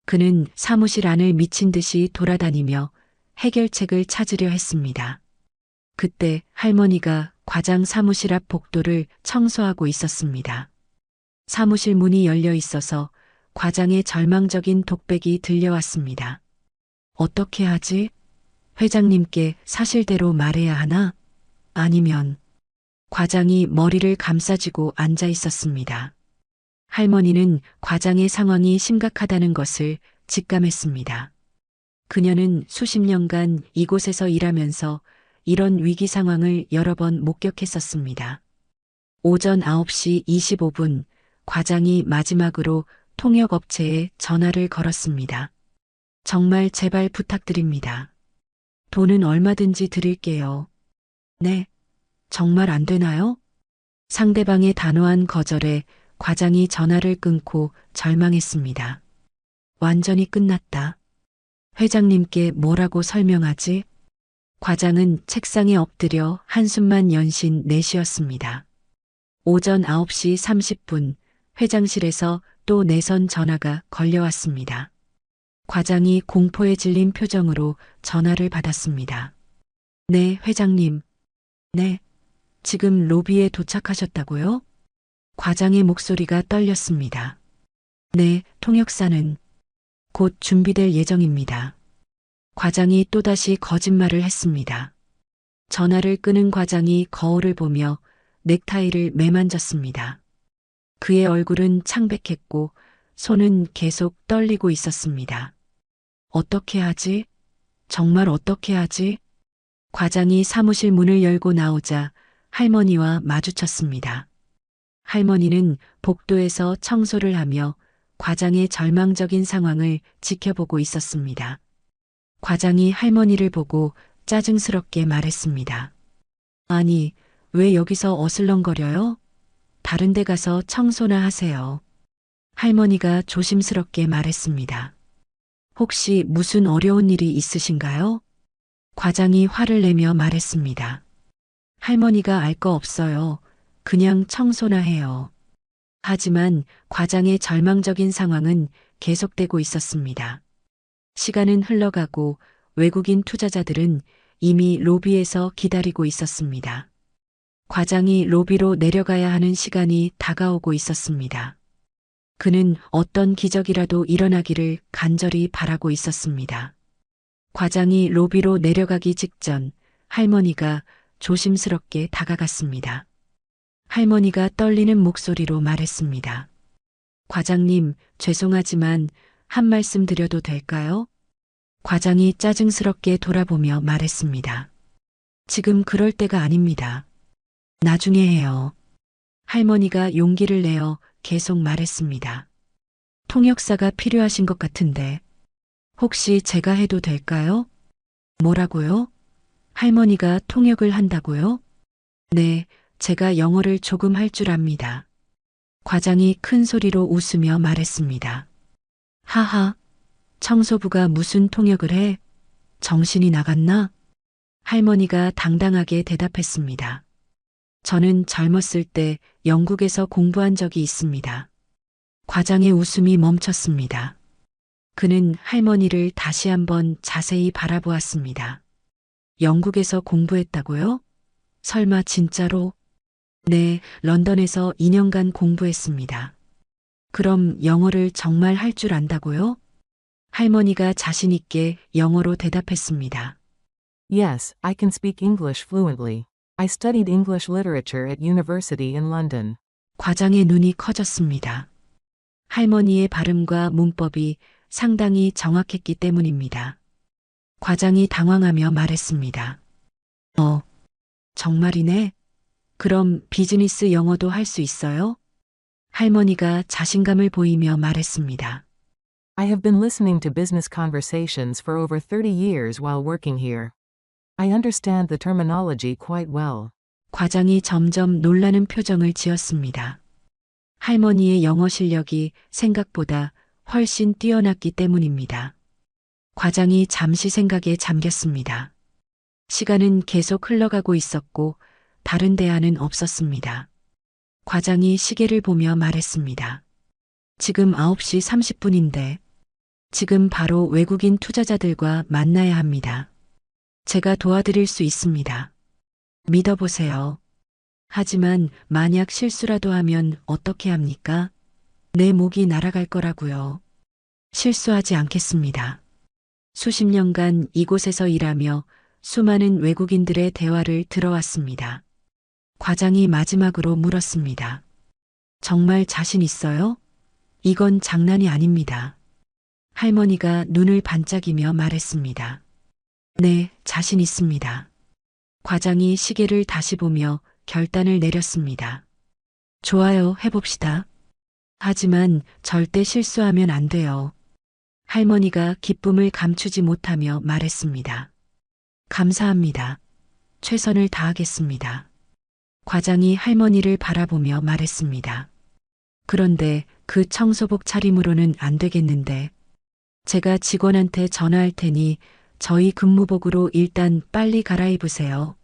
그는 사무실 안을 미친 듯이 돌아다니며 해결책을 찾으려 했습니다. 그때 할머니가 과장 사무실 앞 복도를 청소하고 있었습니다. 사무실 문이 열려 있어서 과장의 절망적인 독백이 들려왔습니다. 어떻게 하지? 회장님께 사실대로 말해야 하나? 아니면 과장이 머리를 감싸쥐고 앉아 있었습니다. 할머니는 과장의 상황이 심각하다는 것을 직감했습니다. 그녀는 수십 년간 이곳에서 일하면서 이런 위기 상황을 여러 번 목격했었습니다. 오전 9시 25분 과장이 마지막으로 통역업체에 전화를 걸었습니다. 정말 제발 부탁드립니다. 돈은 얼마든지 드릴게요. 네, 정말 안 되나요? 상대방의 단호한 거절에 과장이 전화를 끊고 절망했습니다. 완전히 끝났다. 회장님께 뭐라고 설명하지? 과장은 책상에 엎드려 한숨만 연신 내쉬었습니다. 오전 9시 30분 회장실에서 또 내선 전화가 걸려왔습니다. 과장이 공포에 질린 표정으로 전화를 받았습니다. 네, 회장님. 네, 지금 로비에 도착하셨다고요? 과장의 목소리가 떨렸습니다. 네, 통역사는 곧 준비될 예정입니다. 과장이 또다시 거짓말을 했습니다. 전화를 끊은 과장이 거울을 보며 넥타이를 매만졌습니다. 그의 얼굴은 창백했고 손은 계속 떨리고 있었습니다. 어떻게 하지? 정말 어떻게 하지? 과장이 사무실 문을 열고 나오자 할머니와 마주쳤습니다. 할머니는 복도에서 청소를 하며 과장의 절망적인 상황을 지켜보고 있었습니다. 과장이 할머니를 보고 짜증스럽게 말했습니다. 아니, 왜 여기서 어슬렁거려요? 다른 데 가서 청소나 하세요. 할머니가 조심스럽게 말했습니다. 혹시 무슨 어려운 일이 있으신가요? 과장이 화를 내며 말했습니다. 할머니가 알 거 없어요. 그냥 청소나 해요. 하지만 과장의 절망적인 상황은 계속되고 있었습니다. 시간은 흘러가고 외국인 투자자들은 이미 로비에서 기다리고 있었습니다. 과장이 로비로 내려가야 하는 시간이 다가오고 있었습니다. 그는 어떤 기적이라도 일어나기를 간절히 바라고 있었습니다. 과장이 로비로 내려가기 직전 할머니가 조심스럽게 다가갔습니다. 할머니가 떨리는 목소리로 말했습니다. 과장님, 죄송하지만 한 말씀 드려도 될까요? 과장이 짜증스럽게 돌아보며 말했습니다. 지금 그럴 때가 아닙니다. 나중에 해요. 할머니가 용기를 내어 계속 말했습니다. 통역사가 필요하신 것 같은데 혹시 제가 해도 될까요? 뭐라고요? 할머니가 통역을 한다고요? 네, 제가 영어를 조금 할 줄 압니다. 과장이 큰 소리로 웃으며 말했습니다. 하하, 청소부가 무슨 통역을 해? 정신이 나갔나? 할머니가 당당하게 대답했습니다. 저는 젊었을 때 영국에서 공부한 적이 있습니다. 과장의 웃음이 멈췄습니다. 그는 할머니를 다시 한번 자세히 바라보았습니다. 영국에서 공부했다고요? 설마 진짜로? 네, 런던에서 2년간 공부했습니다. 그럼 영어를 정말 할 줄 안다고요? 할머니가 자신 있게 영어로 대답했습니다. Yes, I can speak English fluently. I studied English literature at university in London. 과장의 눈이 커졌습니다. 할머니의 발음과 문법이 상당히 정확했기 때문입니다. 과장이 당황하며 말했습니다. 정말이네? 그럼 비즈니스 영어도 할 수 있어요? 할머니가 자신감을 보이며 말했습니다. I have been listening to business conversations for over 30 years while working here. I understand the terminology quite well. 과장이 점점 놀라는 표정을 지었습니다. 할머니의 영어 실력이 생각보다 훨씬 뛰어났기 때문입니다. 과장이 잠시 생각에 잠겼습니다. 시간은 계속 흘러가고 있었고 다른 대안은 없었습니다. 과장이 시계를 보며 말했습니다. 지금 9시 30분인데 지금 바로 외국인 투자자들과 만나야 합니다. 제가 도와드릴 수 있습니다. 믿어보세요. 하지만 만약 실수라도 하면 어떻게 합니까? 내 목이 날아갈 거라고요. 실수하지 않겠습니다. 수십 년간 이곳에서 일하며 수많은 외국인들의 대화를 들어왔습니다. 과장이 마지막으로 물었습니다. 정말 자신 있어요? 이건 장난이 아닙니다. 할머니가 눈을 반짝이며 말했습니다. 네, 자신 있습니다. 과장이 시계를 다시 보며 결단을 내렸습니다. 좋아요, 해봅시다. 하지만 절대 실수하면 안 돼요. 할머니가 기쁨을 감추지 못하며 말했습니다. 감사합니다. 최선을 다하겠습니다. 과장이 할머니를 바라보며 말했습니다. 그런데 그 청소복 차림으로는 안 되겠는데. 제가 직원한테 전화할 테니 저희 근무복으로 일단 빨리 갈아입으세요.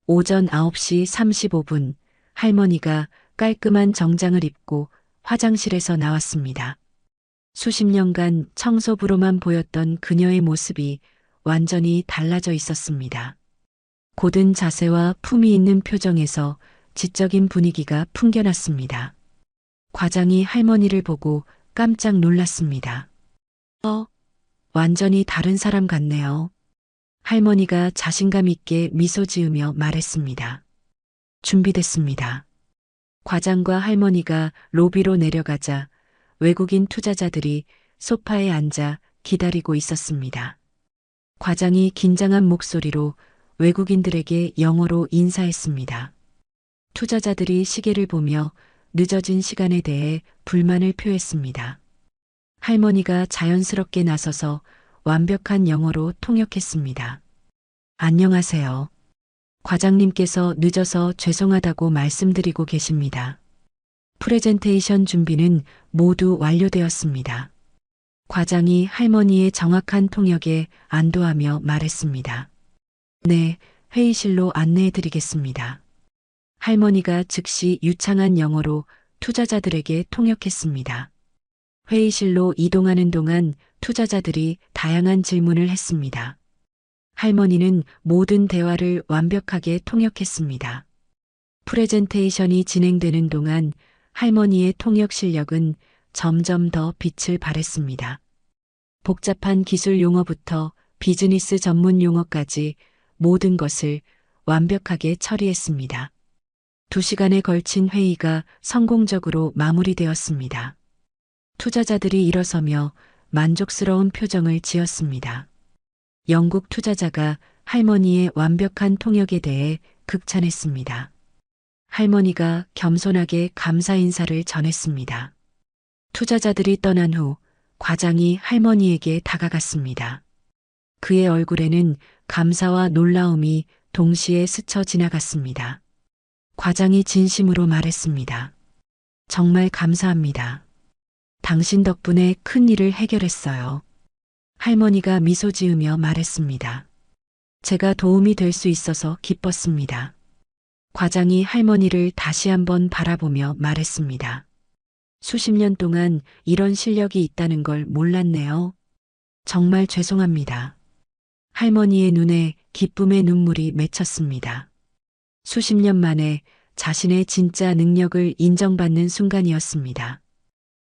오전 9시 35분 할머니가 깔끔한 정장을 입고 화장실에서 나왔습니다. 수십 년간 청소부로만 보였던 그녀의 모습이 완전히 달라져 있었습니다. 고든 자세와 품위 있는 표정에서 지적인 분위기가 풍겨났습니다. 과장이 할머니를 보고 깜짝 놀랐습니다. 완전히 다른 사람 같네요. 할머니가 자신감 있게 미소 지으며 말했습니다. 준비됐습니다. 과장과 할머니가 로비로 내려가자 외국인 투자자들이 소파에 앉아 기다리고 있었습니다. 과장이 긴장한 목소리로 외국인들에게 영어로 인사했습니다. 투자자들이 시계를 보며 늦어진 시간에 대해 불만을 표했습니다. 할머니가 자연스럽게 나서서 완벽한 영어로 통역했습니다. 안녕하세요. 과장님께서 늦어서 죄송하다고 말씀드리고 계십니다. 프레젠테이션 준비는 모두 완료되었습니다. 과장이 할머니의 정확한 통역에 안도하며 말했습니다. 네, 회의실로 안내해 드리겠습니다. 할머니가 즉시 유창한 영어로 투자자들에게 통역했습니다. 회의실로 이동하는 동안 투자자들이 다양한 질문을 했습니다. 할머니는 모든 대화를 완벽하게 통역했습니다. 프레젠테이션이 진행되는 동안 할머니의 통역 실력은 점점 더 빛을 발했습니다. 복잡한 기술 용어부터 비즈니스 전문 용어까지 모든 것을 완벽하게 처리했습니다. 2시간에 걸친 회의가 성공적으로 마무리되었습니다. 투자자들이 일어서며 만족스러운 표정을 지었습니다. 영국 투자자가 할머니의 완벽한 통역에 대해 극찬했습니다. 할머니가 겸손하게 감사 인사를 전했습니다. 투자자들이 떠난 후 과장이 할머니에게 다가갔습니다. 그의 얼굴에는 감사와 놀라움이 동시에 스쳐 지나갔습니다. 과장이 진심으로 말했습니다. 정말 감사합니다. 당신 덕분에 큰 일을 해결했어요. 할머니가 미소 지으며 말했습니다. 제가 도움이 될 수 있어서 기뻤습니다. 과장이 할머니를 다시 한번 바라보며 말했습니다. 수십 년 동안 이런 실력이 있다는 걸 몰랐네요. 정말 죄송합니다. 할머니의 눈에 기쁨의 눈물이 맺혔습니다. 수십 년 만에 자신의 진짜 능력을 인정받는 순간이었습니다.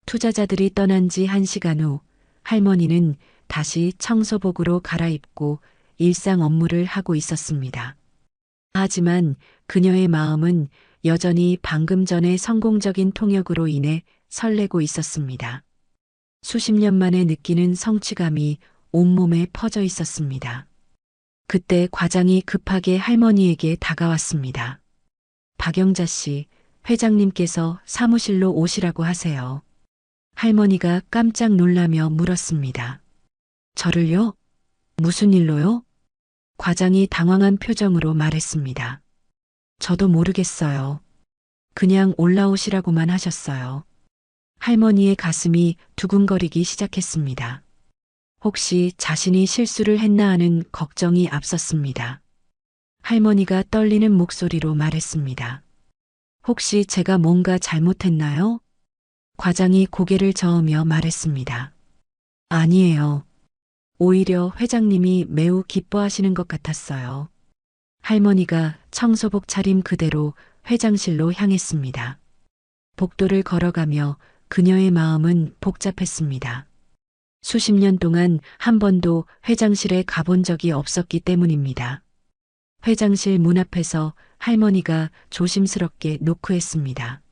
투자자들이 떠난 지 1시간 후 할머니는 다시 청소복으로 갈아입고 일상 업무를 하고 있었습니다. 하지만 그녀의 마음은 여전히 방금 전의 성공적인 통역으로 인해 설레고 있었습니다. 수십 년 만에 느끼는 성취감이 온몸에 퍼져 있었습니다. 그때 과장이 급하게 할머니에게 다가왔습니다. 박영자 씨, 회장님께서 사무실로 오시라고 하세요. 할머니가 깜짝 놀라며 물었습니다. 저를요? 무슨 일로요? 과장이 당황한 표정으로 말했습니다. 저도 모르겠어요. 그냥 올라오시라고만 하셨어요. 할머니의 가슴이 두근거리기 시작했습니다. 혹시 자신이 실수를 했나 하는 걱정이 앞섰습니다. 할머니가 떨리는 목소리로 말했습니다. 혹시 제가 뭔가 잘못했나요? 과장이 고개를 저으며 말했습니다. 아니에요. 오히려 회장님이 매우 기뻐하시는 것 같았어요. 할머니가 청소복 차림 그대로 회장실로 향했습니다. 복도를 걸어가며 그녀의 마음은 복잡했습니다. 수십 년 동안 한 번도 회장실에 가본 적이 없었기 때문입니다. 회장실 문 앞에서 할머니가 조심스럽게 노크했습니다.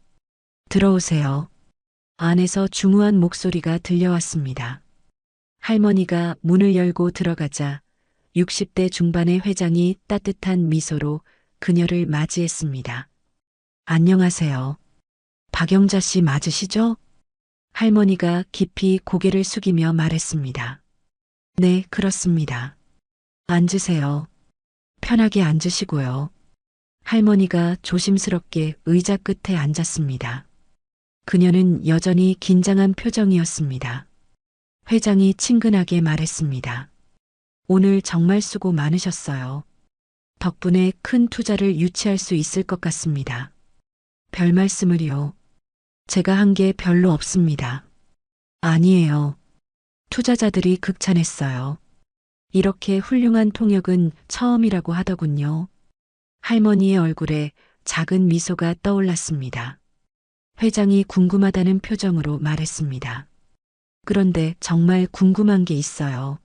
들어오세요. 안에서 중후한 목소리가 들려왔습니다. 할머니가 문을 열고 들어가자 60대 중반의 회장이 따뜻한 미소로 그녀를 맞이했습니다. 안녕하세요. 박영자 씨 맞으시죠? 할머니가 깊이 고개를 숙이며 말했습니다. 네, 그렇습니다. 앉으세요. 편하게 앉으시고요. 할머니가 조심스럽게 의자 끝에 앉았습니다. 그녀는 여전히 긴장한 표정이었습니다. 회장이 친근하게 말했습니다. 오늘 정말 수고 많으셨어요. 덕분에 큰 투자를 유치할 수 있을 것 같습니다. 별 말씀을요. 제가 한 게 별로 없습니다. 아니에요. 투자자들이 극찬했어요. 이렇게 훌륭한 통역은 처음이라고 하더군요. 할머니의 얼굴에 작은 미소가 떠올랐습니다. 회장이 궁금하다는 표정으로 말했습니다. 그런데 정말 궁금한 게 있어요.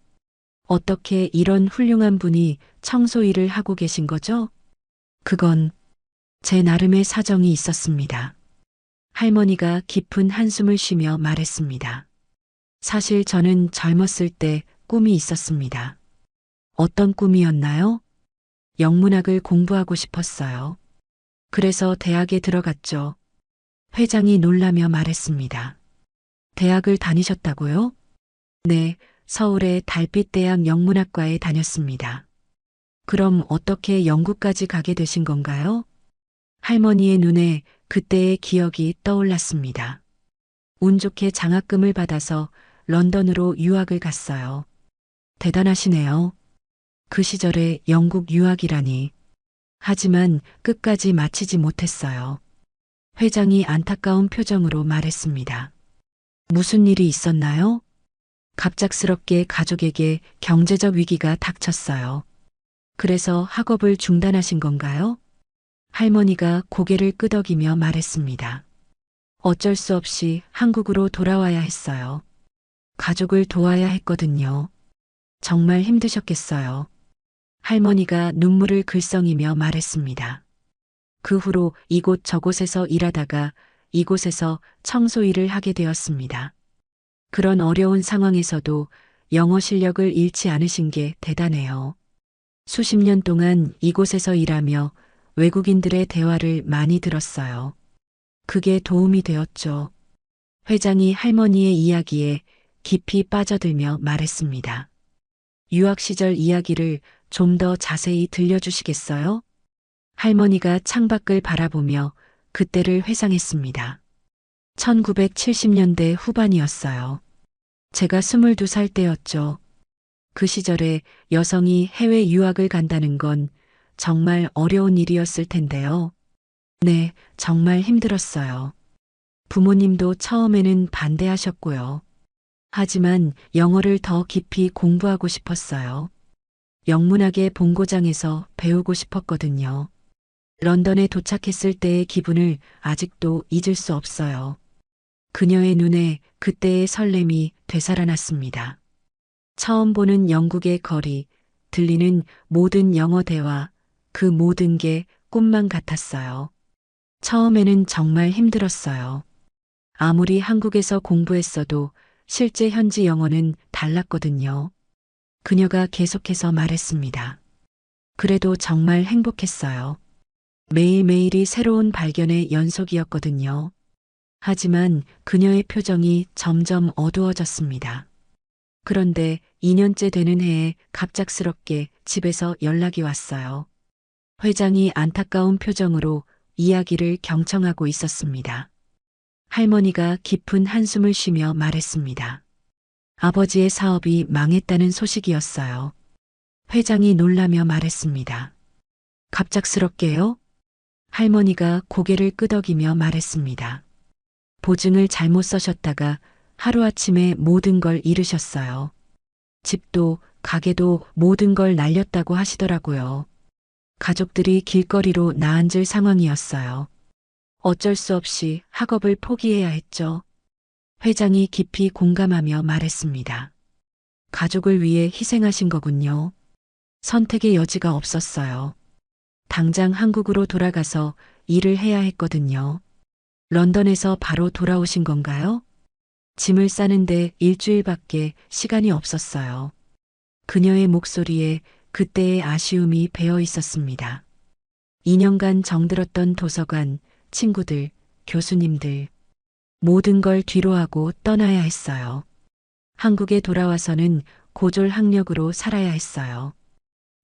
어떻게 이런 훌륭한 분이 청소 일을 하고 계신 거죠? 그건 제 나름의 사정이 있었습니다. 할머니가 깊은 한숨을 쉬며 말했습니다. 사실 저는 젊었을 때 꿈이 있었습니다. 어떤 꿈이었나요? 영문학을 공부하고 싶었어요. 그래서 대학에 들어갔죠. 회장이 놀라며 말했습니다. 대학을 다니셨다고요? 네, 서울의 달빛대학 영문학과에 다녔습니다. 그럼 어떻게 영국까지 가게 되신 건가요? 할머니의 눈에 그때의 기억이 떠올랐습니다. 운 좋게 장학금을 받아서 런던으로 유학을 갔어요. 대단하시네요. 그 시절에 영국 유학이라니. 하지만 끝까지 마치지 못했어요. 회장이 안타까운 표정으로 말했습니다. 무슨 일이 있었나요? 갑작스럽게 가족에게 경제적 위기가 닥쳤어요. 그래서 학업을 중단하신 건가요? 할머니가 고개를 끄덕이며 말했습니다. 어쩔 수 없이 한국으로 돌아와야 했어요. 가족을 도와야 했거든요. 정말 힘드셨겠어요. 할머니가 눈물을 글썽이며 말했습니다. 그 후로 이곳 저곳에서 일하다가 이곳에서 청소 일을 하게 되었습니다. 그런 어려운 상황에서도 영어 실력을 잃지 않으신 게 대단해요. 수십 년 동안 이곳에서 일하며 외국인들의 대화를 많이 들었어요. 그게 도움이 되었죠. 회장이 할머니의 이야기에 깊이 빠져들며 말했습니다. 유학 시절 이야기를 좀 더 자세히 들려주시겠어요? 할머니가 창밖을 바라보며 그때를 회상했습니다. 1970년대 후반이었어요. 제가 22살 때였죠. 그 시절에 여성이 해외 유학을 간다는 건 정말 어려운 일이었을 텐데요. 네, 정말 힘들었어요. 부모님도 처음에는 반대하셨고요. 하지만 영어를 더 깊이 공부하고 싶었어요. 영문학의 본고장에서 배우고 싶었거든요. 런던에 도착했을 때의 기분을 아직도 잊을 수 없어요. 그녀의 눈에 그때의 설렘이 되살아났습니다. 처음 보는 영국의 거리, 들리는 모든 영어 대화, 그 모든 게 꿈만 같았어요. 처음에는 정말 힘들었어요. 아무리 한국에서 공부했어도 실제 현지 영어는 달랐거든요. 그녀가 계속해서 말했습니다. 그래도 정말 행복했어요. 매일매일이 새로운 발견의 연속이었거든요. 하지만 그녀의 표정이 점점 어두워졌습니다. 그런데 2년째 되는 해에 갑작스럽게 집에서 연락이 왔어요. 회장이 안타까운 표정으로 이야기를 경청하고 있었습니다. 할머니가 깊은 한숨을 쉬며 말했습니다. 아버지의 사업이 망했다는 소식이었어요. 회장이 놀라며 말했습니다. 갑작스럽게요? 할머니가 고개를 끄덕이며 말했습니다. 보증을 잘못 써셨다가 하루아침에 모든 걸 잃으셨어요. 집도 가게도 모든 걸 날렸다고 하시더라고요. 가족들이 길거리로 나앉을 상황이었어요. 어쩔 수 없이 학업을 포기해야 했죠. 회장이 깊이 공감하며 말했습니다. 가족을 위해 희생하신 거군요. 선택의 여지가 없었어요. 당장 한국으로 돌아가서 일을 해야 했거든요. 런던에서 바로 돌아오신 건가요? 짐을 싸는데 일주일밖에 시간이 없었어요. 그녀의 목소리에 그때의 아쉬움이 배어 있었습니다. 2년간 정들었던 도서관, 친구들, 교수님들, 모든 걸 뒤로하고 떠나야 했어요. 한국에 돌아와서는 고졸 학력으로 살아야 했어요.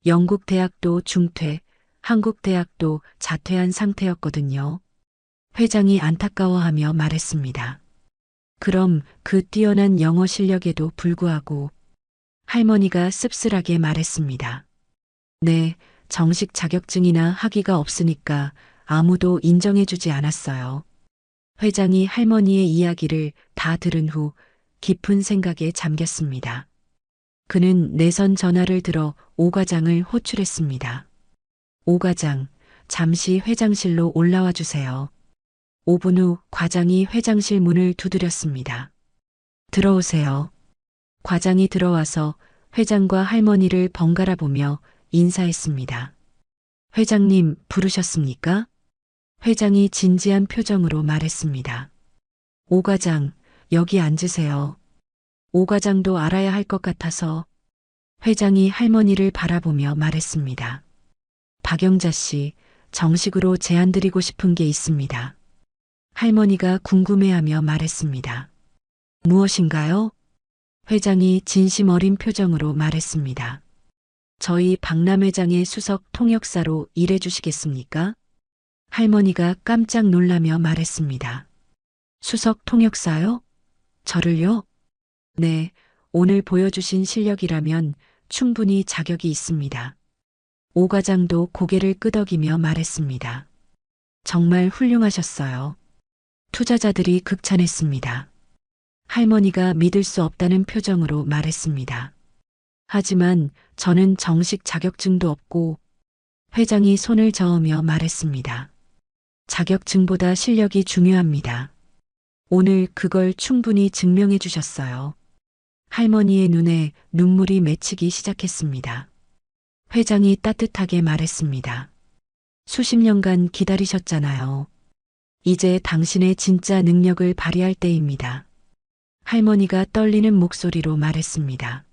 영국 대학도 중퇴, 한국 대학도 자퇴한 상태였거든요. 회장이 안타까워하며 말했습니다. 그럼 그 뛰어난 영어 실력에도 불구하고 할머니가 씁쓸하게 말했습니다. 네, 정식 자격증이나 학위가 없으니까 아무도 인정해주지 않았어요. 회장이 할머니의 이야기를 다 들은 후 깊은 생각에 잠겼습니다. 그는 내선 전화를 들어 오 과장을 호출했습니다. 오 과장, 잠시 회장실로 올라와 주세요. 5분 후 과장이 회장실 문을 두드렸습니다. 들어오세요. 과장이 들어와서 회장과 할머니를 번갈아 보며 인사했습니다. 회장님 부르셨습니까? 회장이 진지한 표정으로 말했습니다. 오 과장, 여기 앉으세요. 오 과장도 알아야 할 것 같아서 회장이 할머니를 바라보며 말했습니다. 박영자 씨, 정식으로 제안드리고 싶은 게 있습니다. 할머니가 궁금해하며 말했습니다. 무엇인가요? 회장이 진심 어린 표정으로 말했습니다. 저희 박람 회장의 수석 통역사로 일해 주시겠습니까? 할머니가 깜짝 놀라며 말했습니다. 수석 통역사요? 저를요? 네, 오늘 보여주신 실력이라면 충분히 자격이 있습니다. 오 과장도 고개를 끄덕이며 말했습니다. 정말 훌륭하셨어요. 투자자들이 극찬했습니다. 할머니가 믿을 수 없다는 표정으로 말했습니다. 하지만 저는 정식 자격증도 없고 회장이 손을 저으며 말했습니다. 자격증보다 실력이 중요합니다. 오늘 그걸 충분히 증명해 주셨어요. 할머니의 눈에 눈물이 맺히기 시작했습니다. 회장이 따뜻하게 말했습니다. 수십 년간 기다리셨잖아요. 이제 당신의 진짜 능력을 발휘할 때입니다. 할머니가 떨리는 목소리로 말했습니다.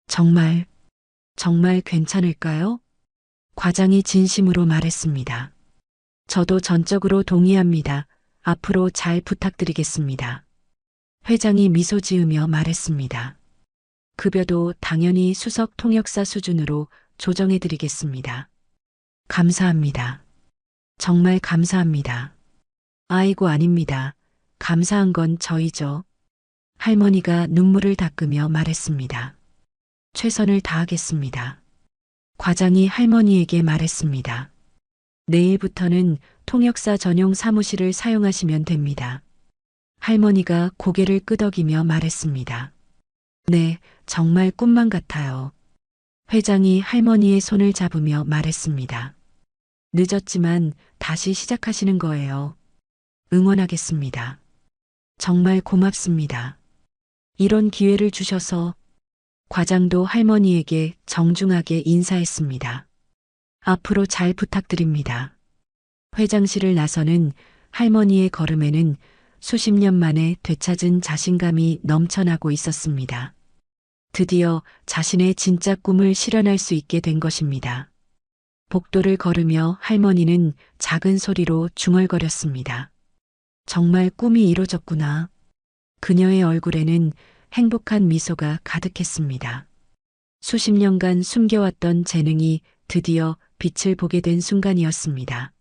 정말 괜찮을까요? 과장이 진심으로 말했습니다. 저도 전적으로 동의합니다. 앞으로 잘 부탁드리겠습니다. 회장이 미소 지으며 말했습니다. 급여도 당연히 수석 통역사 수준으로 조정해드리겠습니다. 감사합니다. 정말 감사합니다. 아이고 아닙니다. 감사한 건 저희죠. 할머니가 눈물을 닦으며 말했습니다. 최선을 다하겠습니다. 과장이 할머니에게 말했습니다. 내일부터는 통역사 전용 사무실을 사용하시면 됩니다. 할머니가 고개를 끄덕이며 말했습니다. 네, 정말 꿈만 같아요. 회장이 할머니의 손을 잡으며 말했습니다. 늦었지만 다시 시작하시는 거예요. 응원하겠습니다. 정말 고맙습니다. 이런 기회를 주셔서 과장도 할머니에게 정중하게 인사했습니다. 앞으로 잘 부탁드립니다. 회장실을 나서는 할머니의 걸음에는 수십 년 만에 되찾은 자신감이 넘쳐나고 있었습니다. 드디어 자신의 진짜 꿈을 실현할 수 있게 된 것입니다. 복도를 걸으며 할머니는 작은 소리로 중얼거렸습니다. 정말 꿈이 이루어졌구나. 그녀의 얼굴에는 행복한 미소가 가득했습니다. 수십 년간 숨겨왔던 재능이 드디어 빛을 보게 된 순간이었습니다.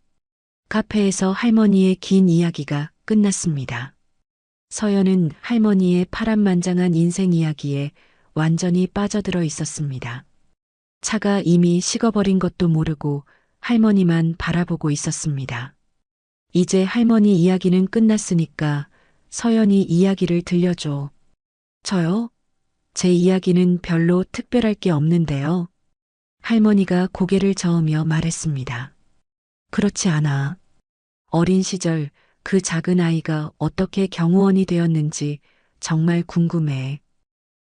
카페에서 할머니의 긴 이야기가 끝났습니다. 서연은 할머니의 파란만장한 인생 이야기에 완전히 빠져들어 있었습니다. 차가 이미 식어버린 것도 모르고 할머니만 바라보고 있었습니다. 이제 할머니 이야기는 끝났으니까 서연이 이야기를 들려줘. 저요? 제 이야기는 별로 특별할 게 없는데요. 할머니가 고개를 저으며 말했습니다. 그렇지 않아. 어린 시절 그 작은 아이가 어떻게 경호원이 되었는지 정말 궁금해.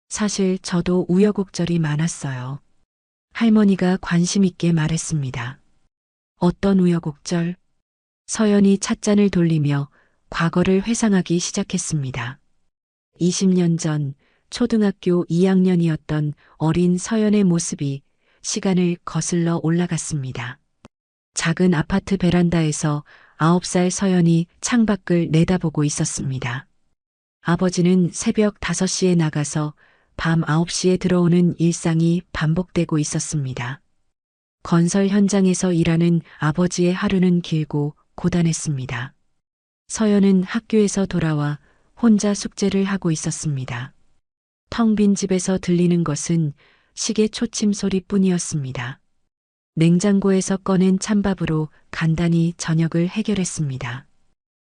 사실 저도 우여곡절이 많았어요. 할머니가 관심 있게 말했습니다. 어떤 우여곡절? 서연이 찻잔을 돌리며 과거를 회상하기 시작했습니다. 20년 전 초등학교 2학년이었던 어린 서연의 모습이 시간을 거슬러 올라갔습니다. 작은 아파트 베란다에서 9살 서연이 창밖을 내다보고 있었습니다. 아버지는 새벽 5시에 나가서 밤 9시에 들어오는 일상이 반복되고 있었습니다. 건설 현장에서 일하는 아버지의 하루는 길고 고단했습니다. 서연은 학교에서 돌아와 혼자 숙제를 하고 있었습니다. 텅 빈 집에서 들리는 것은 시계 초침 소리뿐이었습니다. 냉장고에서 꺼낸 찬밥으로 간단히 저녁을 해결했습니다.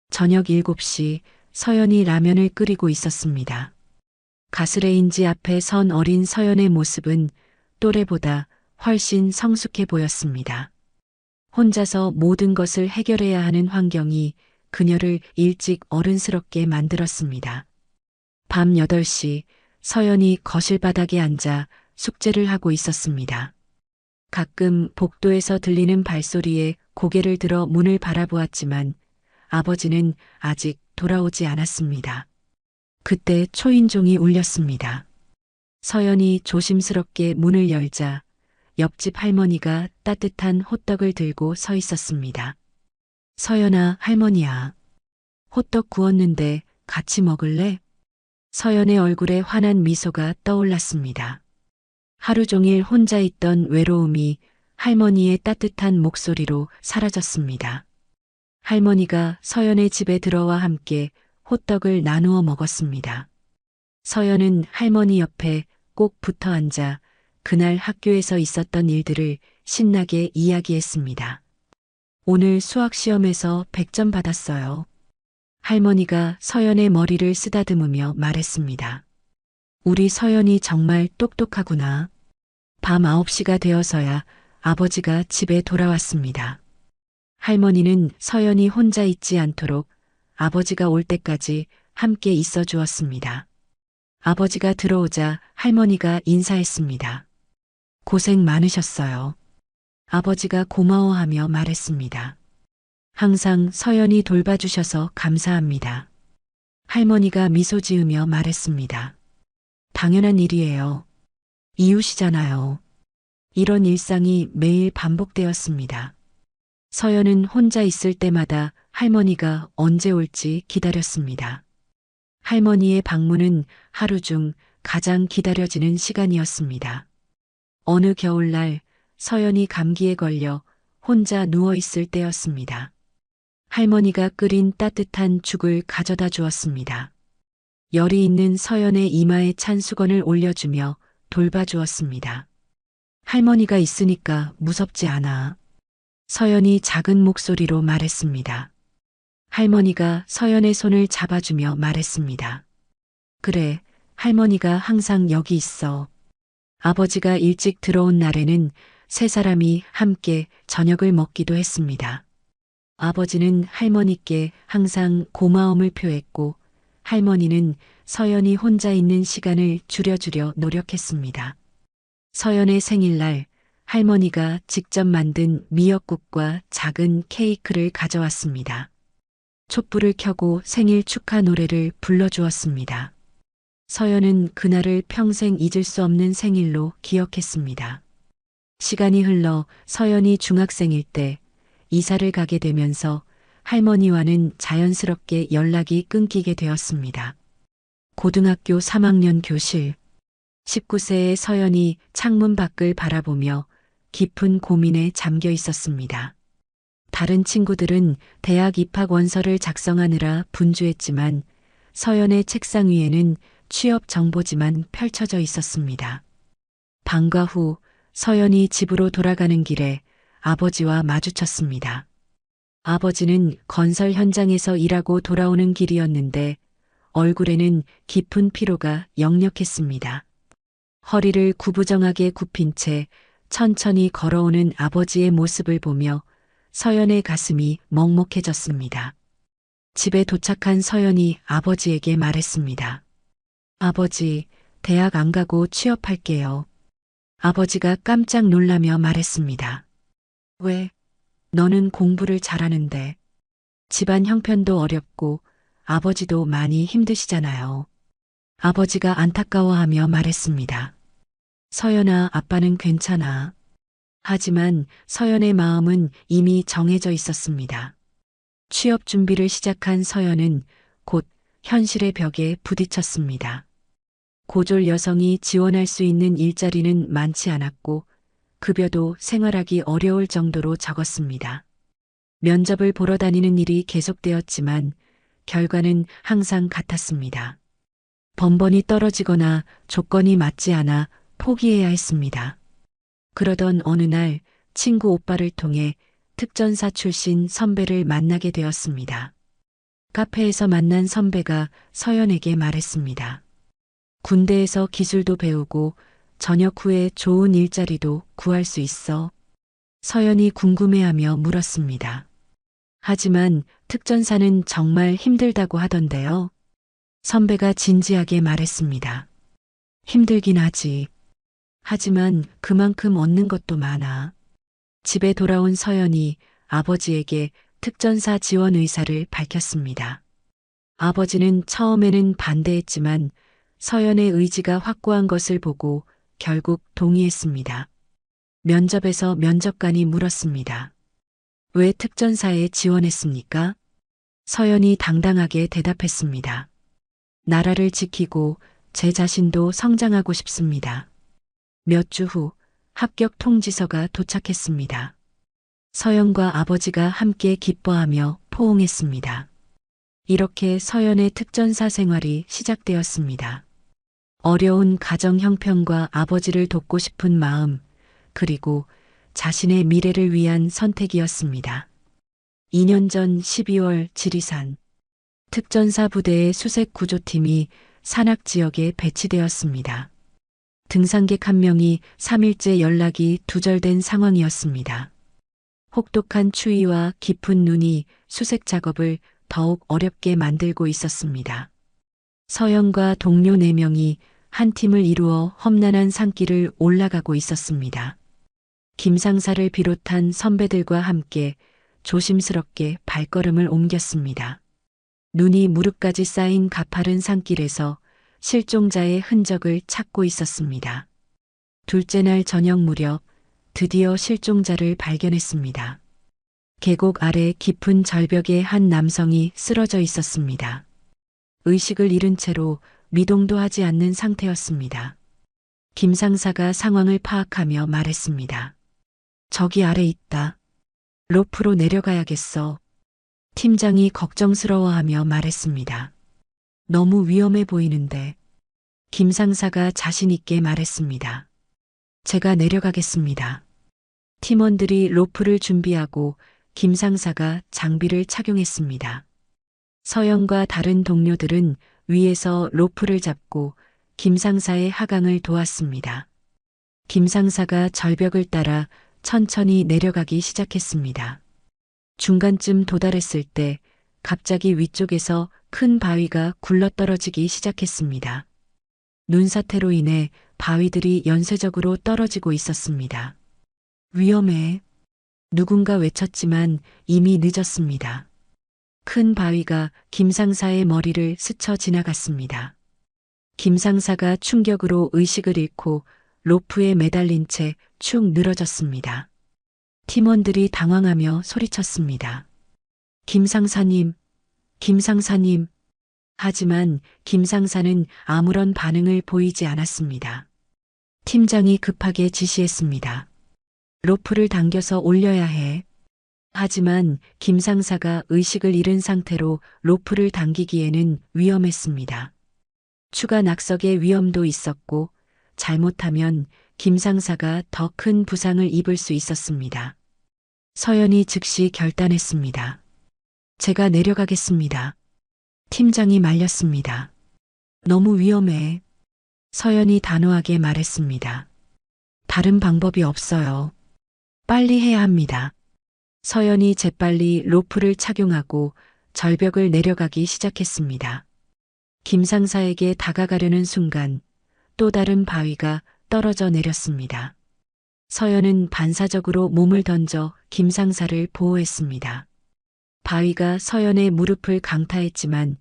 저녁 7시 서연이 라면을 끓이고 있었습니다. 가스레인지 앞에 선 어린 서연의 모습은 또래보다 훨씬 성숙해 보였습니다. 혼자서 모든 것을 해결해야 하는 환경이 그녀를 일찍 어른스럽게 만들었습니다. 밤 8시 서연이 거실 바닥에 앉아 숙제를 하고 있었습니다. 가끔 복도에서 들리는 발소리에 고개를 들어 문을 바라보았지만 아버지는 아직 돌아오지 않았습니다. 그때 초인종이 울렸습니다. 서연이 조심스럽게 문을 열자 옆집 할머니가 따뜻한 호떡을 들고 서 있었습니다. 서연아, 할머니야. 호떡 구웠는데 같이 먹을래? 서연의 얼굴에 환한 미소가 떠올랐습니다. 하루 종일 혼자 있던 외로움이 할머니의 따뜻한 목소리로 사라졌습니다. 할머니가 서연의 집에 들어와 함께 호떡을 나누어 먹었습니다. 서연은 할머니 옆에 꼭 붙어 앉아 그날 학교에서 있었던 일들을 신나게 이야기했습니다. 오늘 수학 시험에서 100점 받았어요. 할머니가 서연의 머리를 쓰다듬으며 말했습니다. 우리 서연이 정말 똑똑하구나. 밤 9시가 되어서야 아버지가 집에 돌아왔습니다. 할머니는 서연이 혼자 있지 않도록 아버지가 올 때까지 함께 있어 주었습니다. 아버지가 들어오자 할머니가 인사했습니다. 고생 많으셨어요. 아버지가 고마워하며 말했습니다. 항상 서연이 돌봐주셔서 감사합니다. 할머니가 미소 지으며 말했습니다. 당연한 일이에요. 이웃이잖아요. 이런 일상이 매일 반복되었습니다. 서연은 혼자 있을 때마다 할머니가 언제 올지 기다렸습니다. 할머니의 방문은 하루 중 가장 기다려지는 시간이었습니다. 어느 겨울날 서연이 감기에 걸려 혼자 누워 있을 때였습니다. 할머니가 끓인 따뜻한 죽을 가져다 주었습니다. 열이 있는 서연의 이마에 찬 수건을 올려주며 돌봐주었습니다. 할머니가 있으니까 무섭지 않아. 서연이 작은 목소리로 말했습니다. 할머니가 서연의 손을 잡아주며 말했습니다. 그래, 할머니가 항상 여기 있어. 아버지가 일찍 들어온 날에는 세 사람이 함께 저녁을 먹기도 했습니다. 아버지는 할머니께 항상 고마움을 표했고 할머니는 서연이 혼자 있는 시간을 줄여주려 노력했습니다. 서연의 생일날 할머니가 직접 만든 미역국과 작은 케이크를 가져왔습니다. 촛불을 켜고 생일 축하 노래를 불러주었습니다. 서연은 그날을 평생 잊을 수 없는 생일로 기억했습니다. 시간이 흘러 서연이 중학생일 때 이사를 가게 되면서 할머니와는 자연스럽게 연락이 끊기게 되었습니다. 고등학교 3학년 교실. 19세의 서연이 창문 밖을 바라보며 깊은 고민에 잠겨 있었습니다. 다른 친구들은 대학 입학 원서를 작성하느라 분주했지만 서연의 책상 위에는 취업 정보지만 펼쳐져 있었습니다. 방과 후 서연이 집으로 돌아가는 길에 아버지와 마주쳤습니다. 아버지는 건설 현장에서 일하고 돌아오는 길이었는데 얼굴에는 깊은 피로가 역력했습니다. 허리를 구부정하게 굽힌 채 천천히 걸어오는 아버지의 모습을 보며 서연의 가슴이 먹먹해졌습니다. 집에 도착한 서연이 아버지에게 말했습니다. 아버지, 대학 안 가고 취업할게요. 아버지가 깜짝 놀라며 말했습니다. 왜? 너는 공부를 잘하는데. 집안 형편도 어렵고 아버지도 많이 힘드시잖아요. 아버지가 안타까워하며 말했습니다. 서연아, 아빠는 괜찮아. 하지만 서연의 마음은 이미 정해져 있었습니다. 취업 준비를 시작한 서연은 곧 현실의 벽에 부딪혔습니다. 고졸 여성이 지원할 수 있는 일자리는 많지 않았고 급여도 생활하기 어려울 정도로 적었습니다. 면접을 보러 다니는 일이 계속되었지만 결과는 항상 같았습니다. 번번이 떨어지거나 조건이 맞지 않아 포기해야 했습니다. 그러던 어느 날 친구 오빠를 통해 특전사 출신 선배를 만나게 되었습니다. 카페에서 만난 선배가 서연에게 말했습니다. 군대에서 기술도 배우고 전역 후에 좋은 일자리도 구할 수 있어. 서연이 궁금해하며 물었습니다. 하지만 특전사는 정말 힘들다고 하던데요. 선배가 진지하게 말했습니다. 힘들긴 하지. 하지만 그만큼 얻는 것도 많아. 집에 돌아온 서연이 아버지에게 특전사 지원 의사를 밝혔습니다. 아버지는 처음에는 반대했지만 서연의 의지가 확고한 것을 보고 결국 동의했습니다. 면접에서 면접관이 물었습니다. 왜 특전사에 지원했습니까? 서연이 당당하게 대답했습니다. 나라를 지키고 제 자신도 성장하고 싶습니다. 몇 주 후 합격 통지서가 도착했습니다. 서연과 아버지가 함께 기뻐하며 포옹했습니다. 이렇게 서연의 특전사 생활이 시작되었습니다. 어려운 가정 형편과 아버지를 돕고 싶은 마음, 그리고 자신의 미래를 위한 선택이었습니다. 2년 전 12월 지리산 특전사 부대의 수색 구조팀이 산악 지역에 배치되었습니다. 등산객 한 명이 3일째 연락이 두절된 상황이었습니다. 혹독한 추위와 깊은 눈이 수색 작업을 더욱 어렵게 만들고 있었습니다. 서연과 동료 4명이 한 팀을 이루어 험난한 산길을 올라가고 있었습니다. 김상사를 비롯한 선배들과 함께 조심스럽게 발걸음을 옮겼습니다. 눈이 무릎까지 쌓인 가파른 산길에서 실종자의 흔적을 찾고 있었습니다. 둘째 날 저녁 무렵 드디어 실종자를 발견했습니다. 계곡 아래 깊은 절벽에 한 남성이 쓰러져 있었습니다. 의식을 잃은 채로 미동도 하지 않는 상태였습니다. 김 상사가 상황을 파악하며 말했습니다. 저기 아래 있다. 로프로 내려가야겠어. 팀장이 걱정스러워하며 말했습니다. 너무 위험해 보이는데. 김 상사가 자신 있게 말했습니다. 제가 내려가겠습니다. 팀원들이 로프를 준비하고 김 상사가 장비를 착용했습니다. 서연과 다른 동료들은 위에서 로프를 잡고 김 상사의 하강을 도왔습니다. 김 상사가 절벽을 따라 천천히 내려가기 시작했습니다. 중간쯤 도달했을 때 갑자기 위쪽에서 큰 바위가 굴러떨어지기 시작했습니다. 눈사태로 인해 바위들이 연쇄적으로 떨어지고 있었습니다. 위험해. 누군가 외쳤지만 이미 늦었습니다. 큰 바위가 김 상사의 머리를 스쳐 지나갔습니다. 김 상사가 충격으로 의식을 잃고 로프에 매달린 채 축 늘어졌습니다. 팀원들이 당황하며 소리쳤습니다. 김 상사님, 김 상사님. 하지만 김 상사는 아무런 반응을 보이지 않았습니다. 팀장이 급하게 지시했습니다. 로프를 당겨서 올려야 해. 하지만 김 상사가 의식을 잃은 상태로 로프를 당기기에는 위험했습니다. 추가 낙석의 위험도 있었고 잘못하면 김 상사가 더 큰 부상을 입을 수 있었습니다. 서연이 즉시 결단했습니다. 제가 내려가겠습니다. 팀장이 말렸습니다. 너무 위험해. 서연이 단호하게 말했습니다. 다른 방법이 없어요. 빨리 해야 합니다. 서연이 재빨리 로프를 착용하고 절벽을 내려가기 시작했습니다. 김 상사에게 다가가려는 순간 또 다른 바위가 떨어져 내렸습니다. 서연은 반사적으로 몸을 던져 김 상사를 보호했습니다. 바위가 서연의 무릎을 강타했지만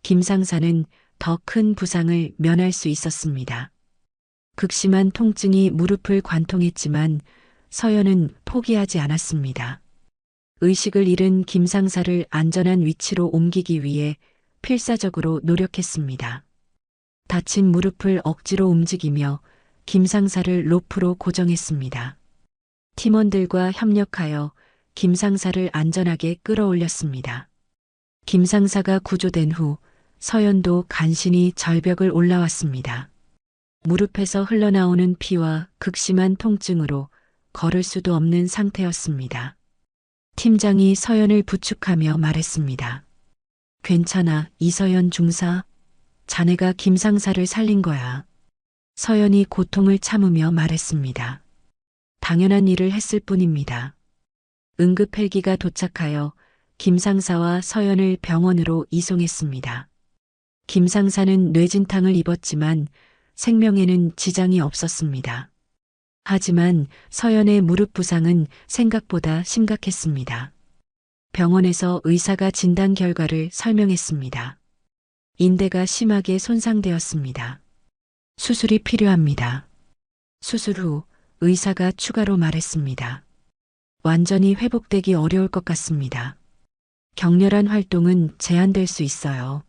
김 상사는 더 큰 부상을 면할 수 있었습니다. 극심한 통증이 무릎을 관통했지만 서연은 포기하지 않았습니다. 의식을 잃은 김 상사를 안전한 위치로 옮기기 위해 필사적으로 노력했습니다. 다친 무릎을 억지로 움직이며 김 상사를 로프로 고정했습니다. 팀원들과 협력하여 김 상사를 안전하게 끌어올렸습니다. 김 상사가 구조된 후 서연도 간신히 절벽을 올라왔습니다. 무릎에서 흘러나오는 피와 극심한 통증으로 걸을 수도 없는 상태였습니다. 팀장이 서연을 부축하며 말했습니다. 괜찮아, 이서연 중사. 자네가 김 상사를 살린 거야. 서연이 고통을 참으며 말했습니다. 당연한 일을 했을 뿐입니다. 응급 헬기가 도착하여 김 상사와 서연을 병원으로 이송했습니다. 김 상사는 뇌진탕을 입었지만 생명에는 지장이 없었습니다. 하지만 서연의 무릎 부상은 생각보다 심각했습니다. 병원에서 의사가 진단 결과를 설명했습니다. 인대가 심하게 손상되었습니다. 수술이 필요합니다. 수술 후 의사가 추가로 말했습니다. 완전히 회복되기 어려울 것 같습니다. 격렬한 활동은 제한될 수 있어요.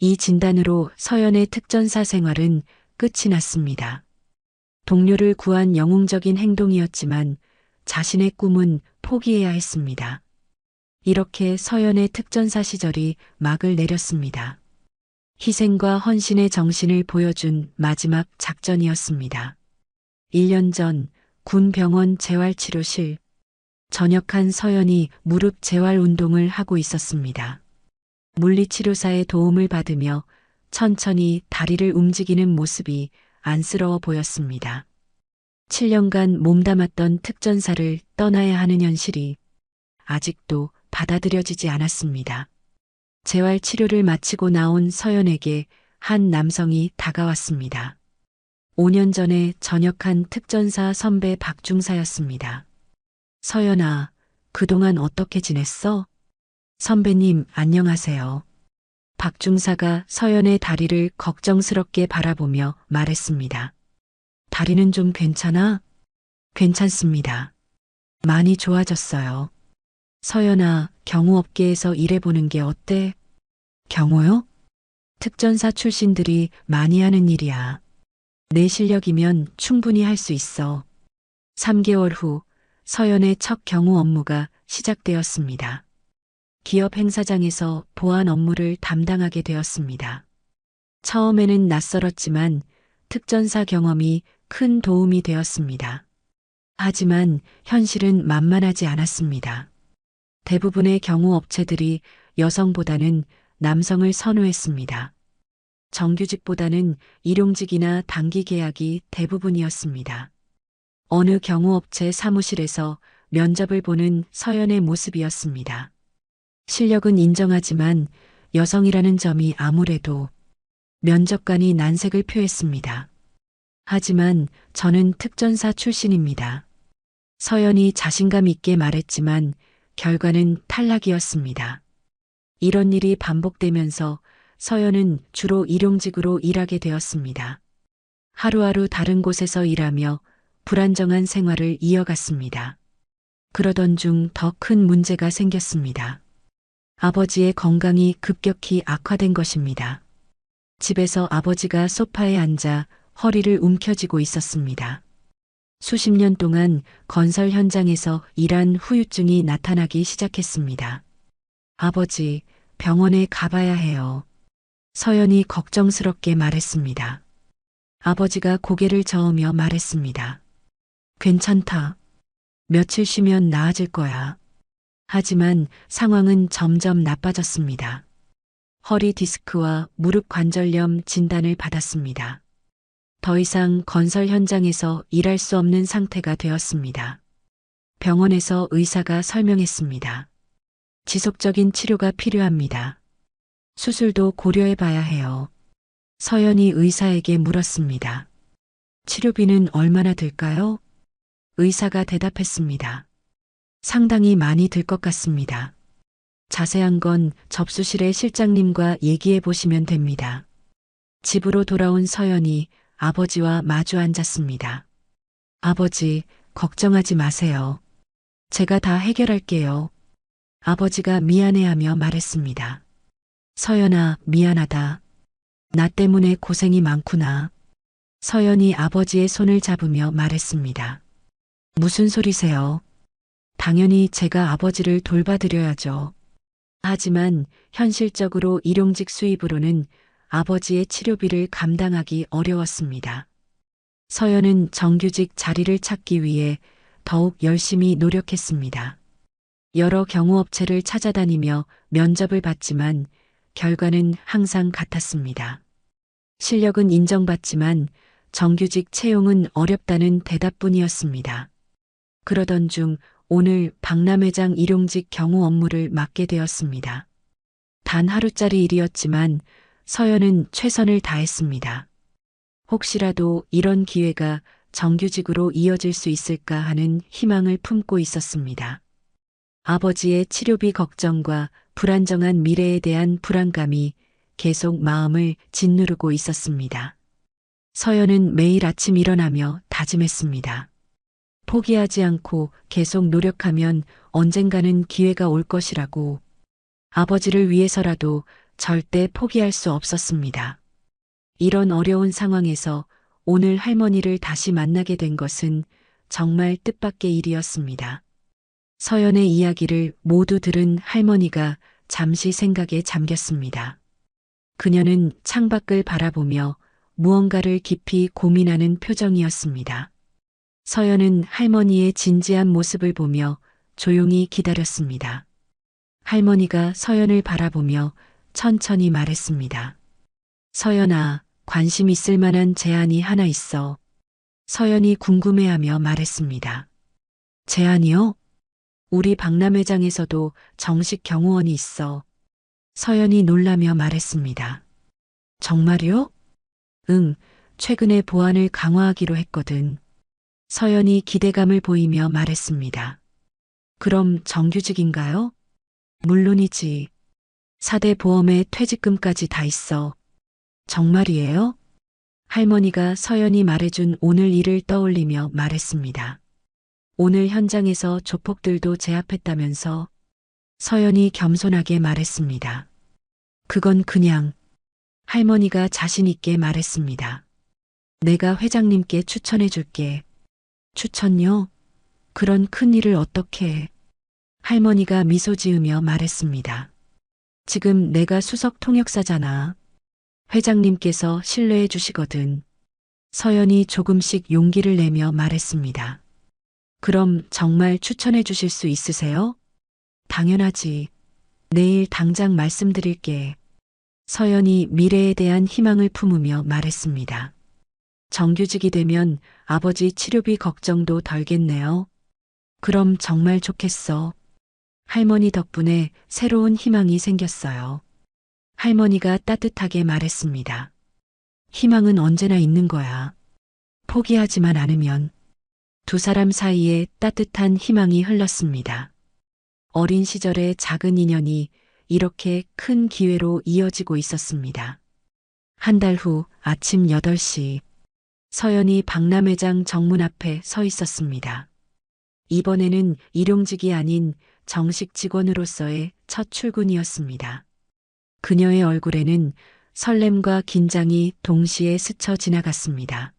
이 진단으로 서연의 특전사 생활은 끝이 났습니다. 동료를 구한 영웅적인 행동이었지만 자신의 꿈은 포기해야 했습니다. 이렇게 서연의 특전사 시절이 막을 내렸습니다. 희생과 헌신의 정신을 보여준 마지막 작전이었습니다. 1년 전 군 병원 재활치료실. 전역한 서연이 무릎 재활 운동을 하고 있었습니다. 물리치료사의 도움을 받으며 천천히 다리를 움직이는 모습이 안쓰러워 보였습니다. 7년간 몸담았던 특전사를 떠나야 하는 현실이 아직도 받아들여지지 않았습니다. 재활 치료를 마치고 나온 서연에게 한 남성이 다가왔습니다. 5년 전에 전역한 특전사 선배 박중사였습니다. 서연아, 그동안 어떻게 지냈어? 선배님, 안녕하세요. 박중사가 서연의 다리를 걱정스럽게 바라보며 말했습니다. 다리는 좀 괜찮아? 괜찮습니다. 많이 좋아졌어요. 서연아, 경호업계에서 일해보는 게 어때? 경호요? 특전사 출신들이 많이 하는 일이야. 내 실력이면 충분히 할 수 있어. 3개월 후 서연의 첫 경호 업무가 시작되었습니다. 기업 행사장에서 보안 업무를 담당하게 되었습니다. 처음에는 낯설었지만 특전사 경험이 큰 도움이 되었습니다. 하지만 현실은 만만하지 않았습니다. 대부분의 경호 업체들이 여성보다는 남성을 선호했습니다. 정규직보다는 일용직이나 단기 계약이 대부분이었습니다. 어느 경호업체 사무실에서 면접을 보는 서연의 모습이었습니다. 실력은 인정하지만 여성이라는 점이 아무래도 면접관이 난색을 표했습니다. 하지만 저는 특전사 출신입니다. 서연이 자신감 있게 말했지만 결과는 탈락이었습니다. 이런 일이 반복되면서 서연은 주로 일용직으로 일하게 되었습니다. 하루하루 다른 곳에서 일하며 불안정한 생활을 이어갔습니다. 그러던 중 더 큰 문제가 생겼습니다. 아버지의 건강이 급격히 악화된 것입니다. 집에서 아버지가 소파에 앉아 허리를 움켜쥐고 있었습니다. 수십 년 동안 건설 현장에서 일한 후유증이 나타나기 시작했습니다. 아버지, 병원에 가봐야 해요. 서연이 걱정스럽게 말했습니다. 아버지가 고개를 저으며 말했습니다. 괜찮다. 며칠 쉬면 나아질 거야. 하지만 상황은 점점 나빠졌습니다. 허리 디스크와 무릎 관절염 진단을 받았습니다. 더 이상 건설 현장에서 일할 수 없는 상태가 되었습니다. 병원에서 의사가 설명했습니다. 지속적인 치료가 필요합니다. 수술도 고려해 봐야 해요. 서연이 의사에게 물었습니다. 치료비는 얼마나 들까요? 의사가 대답했습니다. 상당히 많이 들 것 같습니다. 자세한 건 접수실의 실장님과 얘기해 보시면 됩니다. 집으로 돌아온 서연이 아버지와 마주 앉았습니다. 아버지, 걱정하지 마세요. 제가 다 해결할게요. 아버지가 미안해하며 말했습니다. 서연아, 미안하다. 나 때문에 고생이 많구나. 서연이 아버지의 손을 잡으며 말했습니다. 무슨 소리세요? 당연히 제가 아버지를 돌봐드려야죠. 하지만 현실적으로 일용직 수입으로는 아버지의 치료비를 감당하기 어려웠습니다. 서연은 정규직 자리를 찾기 위해 더욱 열심히 노력했습니다. 여러 경호업체를 찾아다니며 면접을 봤지만 결과는 항상 같았습니다. 실력은 인정받지만 정규직 채용은 어렵다는 대답뿐이었습니다. 그러던 중 오늘 박람회장 일용직 경호 업무를 맡게 되었습니다. 단 하루짜리 일이었지만 서연은 최선을 다했습니다. 혹시라도 이런 기회가 정규직으로 이어질 수 있을까 하는 희망을 품고 있었습니다. 아버지의 치료비 걱정과 불안정한 미래에 대한 불안감이 계속 마음을 짓누르고 있었습니다. 서연은 매일 아침 일어나며 다짐했습니다. 포기하지 않고 계속 노력하면 언젠가는 기회가 올 것이라고. 아버지를 위해서라도 절대 포기할 수 없었습니다. 이런 어려운 상황에서 오늘 할머니를 다시 만나게 된 것은 정말 뜻밖의 일이었습니다. 서연의 이야기를 모두 들은 할머니가 잠시 생각에 잠겼습니다. 그녀는 창밖을 바라보며 무언가를 깊이 고민하는 표정이었습니다. 서연은 할머니의 진지한 모습을 보며 조용히 기다렸습니다. 할머니가 서연을 바라보며 천천히 말했습니다. 서연아, 관심 있을 만한 제안이 하나 있어. 서연이 궁금해하며 말했습니다. 제안이요? 우리 박람회장에서도 정식 경호원이 있어. 서연이 놀라며 말했습니다. 정말요? 응, 최근에 보안을 강화하기로 했거든. 서연이 기대감을 보이며 말했습니다. 그럼 정규직인가요? 물론이지. 4대 보험에 퇴직금까지 다 있어. 정말이에요? 할머니가 서연이 말해준 오늘 일을 떠올리며 말했습니다. 오늘 현장에서 조폭들도 제압했다면서? 서연이 겸손하게 말했습니다. 그건 그냥. 할머니가 자신 있게 말했습니다. 내가 회장님께 추천해 줄게. 추천요? 그런 큰 일을 어떻게 해? 할머니가 미소 지으며 말했습니다. 지금 내가 수석 통역사잖아. 회장님께서 신뢰해 주시거든. 서연이 조금씩 용기를 내며 말했습니다. 그럼 정말 추천해 주실 수 있으세요? 당연하지. 내일 당장 말씀드릴게. 서연이 미래에 대한 희망을 품으며 말했습니다. 정규직이 되면 아버지 치료비 걱정도 덜겠네요. 그럼 정말 좋겠어. 할머니 덕분에 새로운 희망이 생겼어요. 할머니가 따뜻하게 말했습니다. 희망은 언제나 있는 거야. 포기하지만 않으면. 두 사람 사이에 따뜻한 희망이 흘렀습니다. 어린 시절의 작은 인연이 이렇게 큰 기회로 이어지고 있었습니다. 한 달 후 아침 8시 서연이 박람회장 정문 앞에 서 있었습니다. 이번에는 일용직이 아닌 정식 직원으로서의 첫 출근이었습니다. 그녀의 얼굴에는 설렘과 긴장이 동시에 스쳐 지나갔습니다.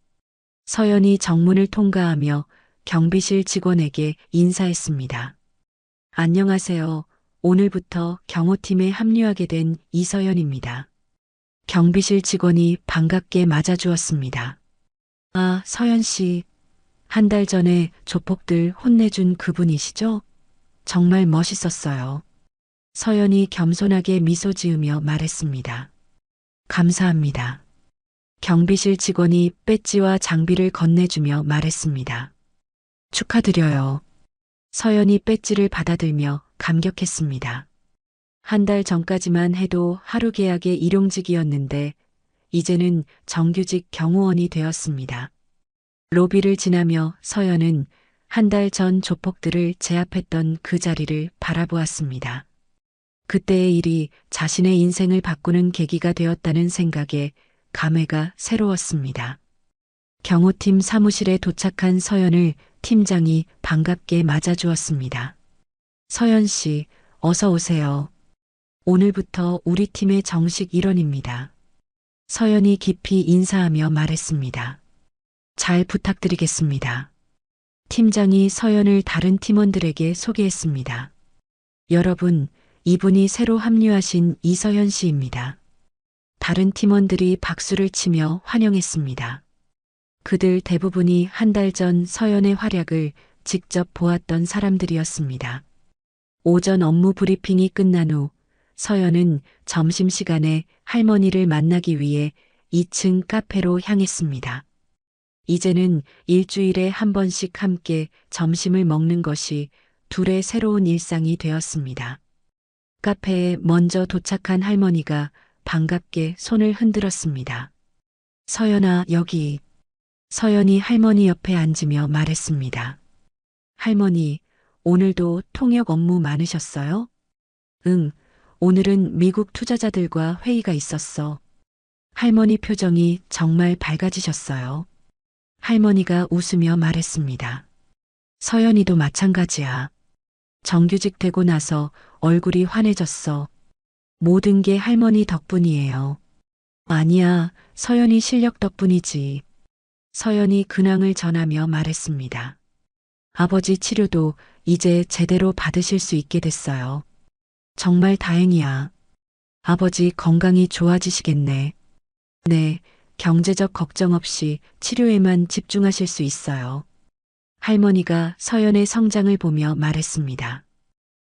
서연이 정문을 통과하며 경비실 직원에게 인사했습니다. 안녕하세요. 오늘부터 경호팀에 합류하게 된 이서연입니다. 경비실 직원이 반갑게 맞아주었습니다. 아, 서연 씨. 한 달 전에 조폭들 혼내준 그분이시죠? 정말 멋있었어요. 서연이 겸손하게 미소 지으며 말했습니다. 감사합니다. 경비실 직원이 배지와 장비를 건네주며 말했습니다. 축하드려요. 서연이 배지를 받아들며 감격했습니다. 한 달 전까지만 해도 하루 계약의 일용직이었는데 이제는 정규직 경호원이 되었습니다. 로비를 지나며 서연은 한 달 전 조폭들을 제압했던 그 자리를 바라보았습니다. 그때의 일이 자신의 인생을 바꾸는 계기가 되었다는 생각에 감회가 새로웠습니다. 경호팀 사무실에 도착한 서연을 팀장이 반갑게 맞아주었습니다. 서연 씨, 어서 오세요. 오늘부터 우리 팀의 정식 일원입니다. 서연이 깊이 인사하며 말했습니다. 잘 부탁드리겠습니다. 팀장이 서연을 다른 팀원들에게 소개했습니다. 여러분, 이분이 새로 합류하신 이서연 씨입니다. 다른 팀원들이 박수를 치며 환영했습니다. 그들 대부분이 한 달 전 서연의 활약을 직접 보았던 사람들이었습니다. 오전 업무 브리핑이 끝난 후 서연은 점심시간에 할머니를 만나기 위해 2층 카페로 향했습니다. 이제는 일주일에 한 번씩 함께 점심을 먹는 것이 둘의 새로운 일상이 되었습니다. 카페에 먼저 도착한 할머니가 반갑게 손을 흔들었습니다. 서연아, 여기. 서연이 할머니 옆에 앉으며 말했습니다. 할머니, 오늘도 통역 업무 많으셨어요? 응, 오늘은 미국 투자자들과 회의가 있었어. 할머니 표정이 정말 밝아지셨어요. 할머니가 웃으며 말했습니다. 서연이도 마찬가지야. 정규직 되고 나서 얼굴이 환해졌어. 모든 게 할머니 덕분이에요. 아니야, 서연이 실력 덕분이지. 서연이 근황을 전하며 말했습니다. 아버지 치료도 이제 제대로 받으실 수 있게 됐어요. 정말 다행이야. 아버지 건강이 좋아지시겠네. 네, 경제적 걱정 없이 치료에만 집중하실 수 있어요. 할머니가 서연의 성장을 보며 말했습니다.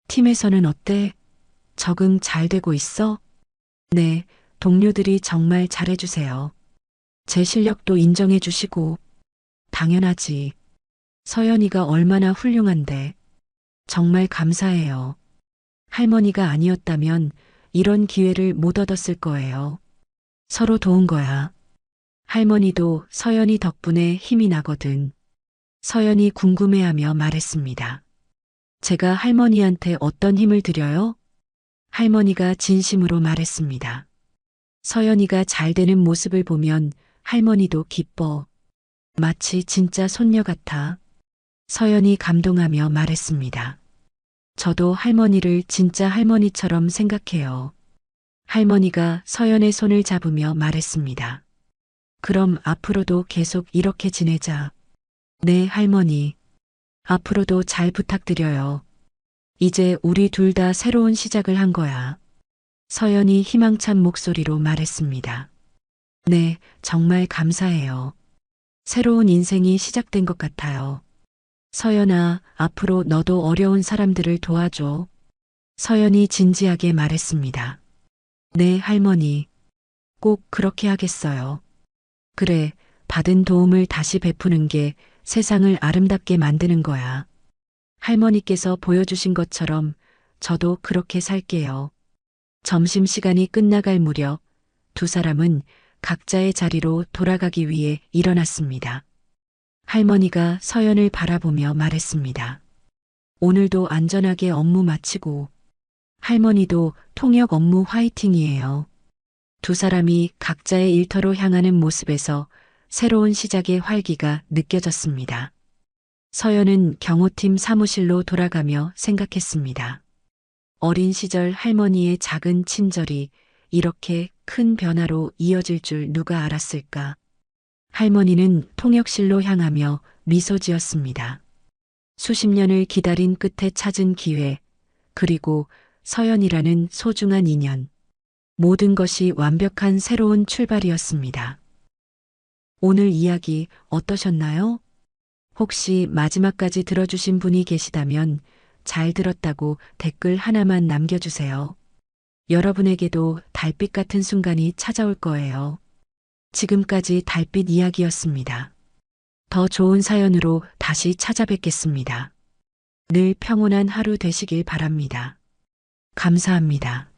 팀에서는 어때? 적응 잘 되고 있어? 네, 동료들이 정말 잘해주세요. 제 실력도 인정해 주시고. 당연하지. 서연이가 얼마나 훌륭한데. 정말 감사해요. 할머니가 아니었다면 이런 기회를 못 얻었을 거예요. 서로 도운 거야. 할머니도 서연이 덕분에 힘이 나거든. 서연이 궁금해하며 말했습니다. 제가 할머니한테 어떤 힘을 드려요? 할머니가 진심으로 말했습니다. 서연이가 잘 되는 모습을 보면 할머니도 기뻐. 마치 진짜 손녀 같아. 서연이 감동하며 말했습니다. 저도 할머니를 진짜 할머니처럼 생각해요. 할머니가 서연의 손을 잡으며 말했습니다. 그럼 앞으로도 계속 이렇게 지내자. 네, 할머니. 앞으로도 잘 부탁드려요. 이제 우리 둘 다 새로운 시작을 한 거야. 서연이 희망찬 목소리로 말했습니다. 네, 정말 감사해요. 새로운 인생이 시작된 것 같아요. 서연아, 앞으로 너도 어려운 사람들을 도와줘. 서연이 진지하게 말했습니다. 네, 할머니. 꼭 그렇게 하겠어요. 그래, 받은 도움을 다시 베푸는 게 세상을 아름답게 만드는 거야. 할머니께서 보여주신 것처럼 저도 그렇게 살게요. 점심시간이 끝나갈 무렵 두 사람은 각자의 자리로 돌아가기 위해 일어났습니다. 할머니가 서연을 바라보며 말했습니다. 오늘도 안전하게 업무 마치고. 할머니도 통역 업무 화이팅이에요. 두 사람이 각자의 일터로 향하는 모습에서 새로운 시작의 활기가 느껴졌습니다. 서연은 경호팀 사무실로 돌아가며 생각했습니다. 어린 시절 할머니의 작은 친절이 이렇게 큰 변화로 이어질 줄 누가 알았을까? 할머니는 통역실로 향하며 미소 지었습니다. 수십 년을 기다린 끝에 찾은 기회, 그리고 서연이라는 소중한 인연. 모든 것이 완벽한 새로운 출발이었습니다. 오늘 이야기 어떠셨나요? 혹시 마지막까지 들어주신 분이 계시다면 잘 들었다고 댓글 하나만 남겨주세요. 여러분에게도 달빛 같은 순간이 찾아올 거예요. 지금까지 달빛 이야기였습니다. 더 좋은 사연으로 다시 찾아뵙겠습니다. 늘 평온한 하루 되시길 바랍니다. 감사합니다.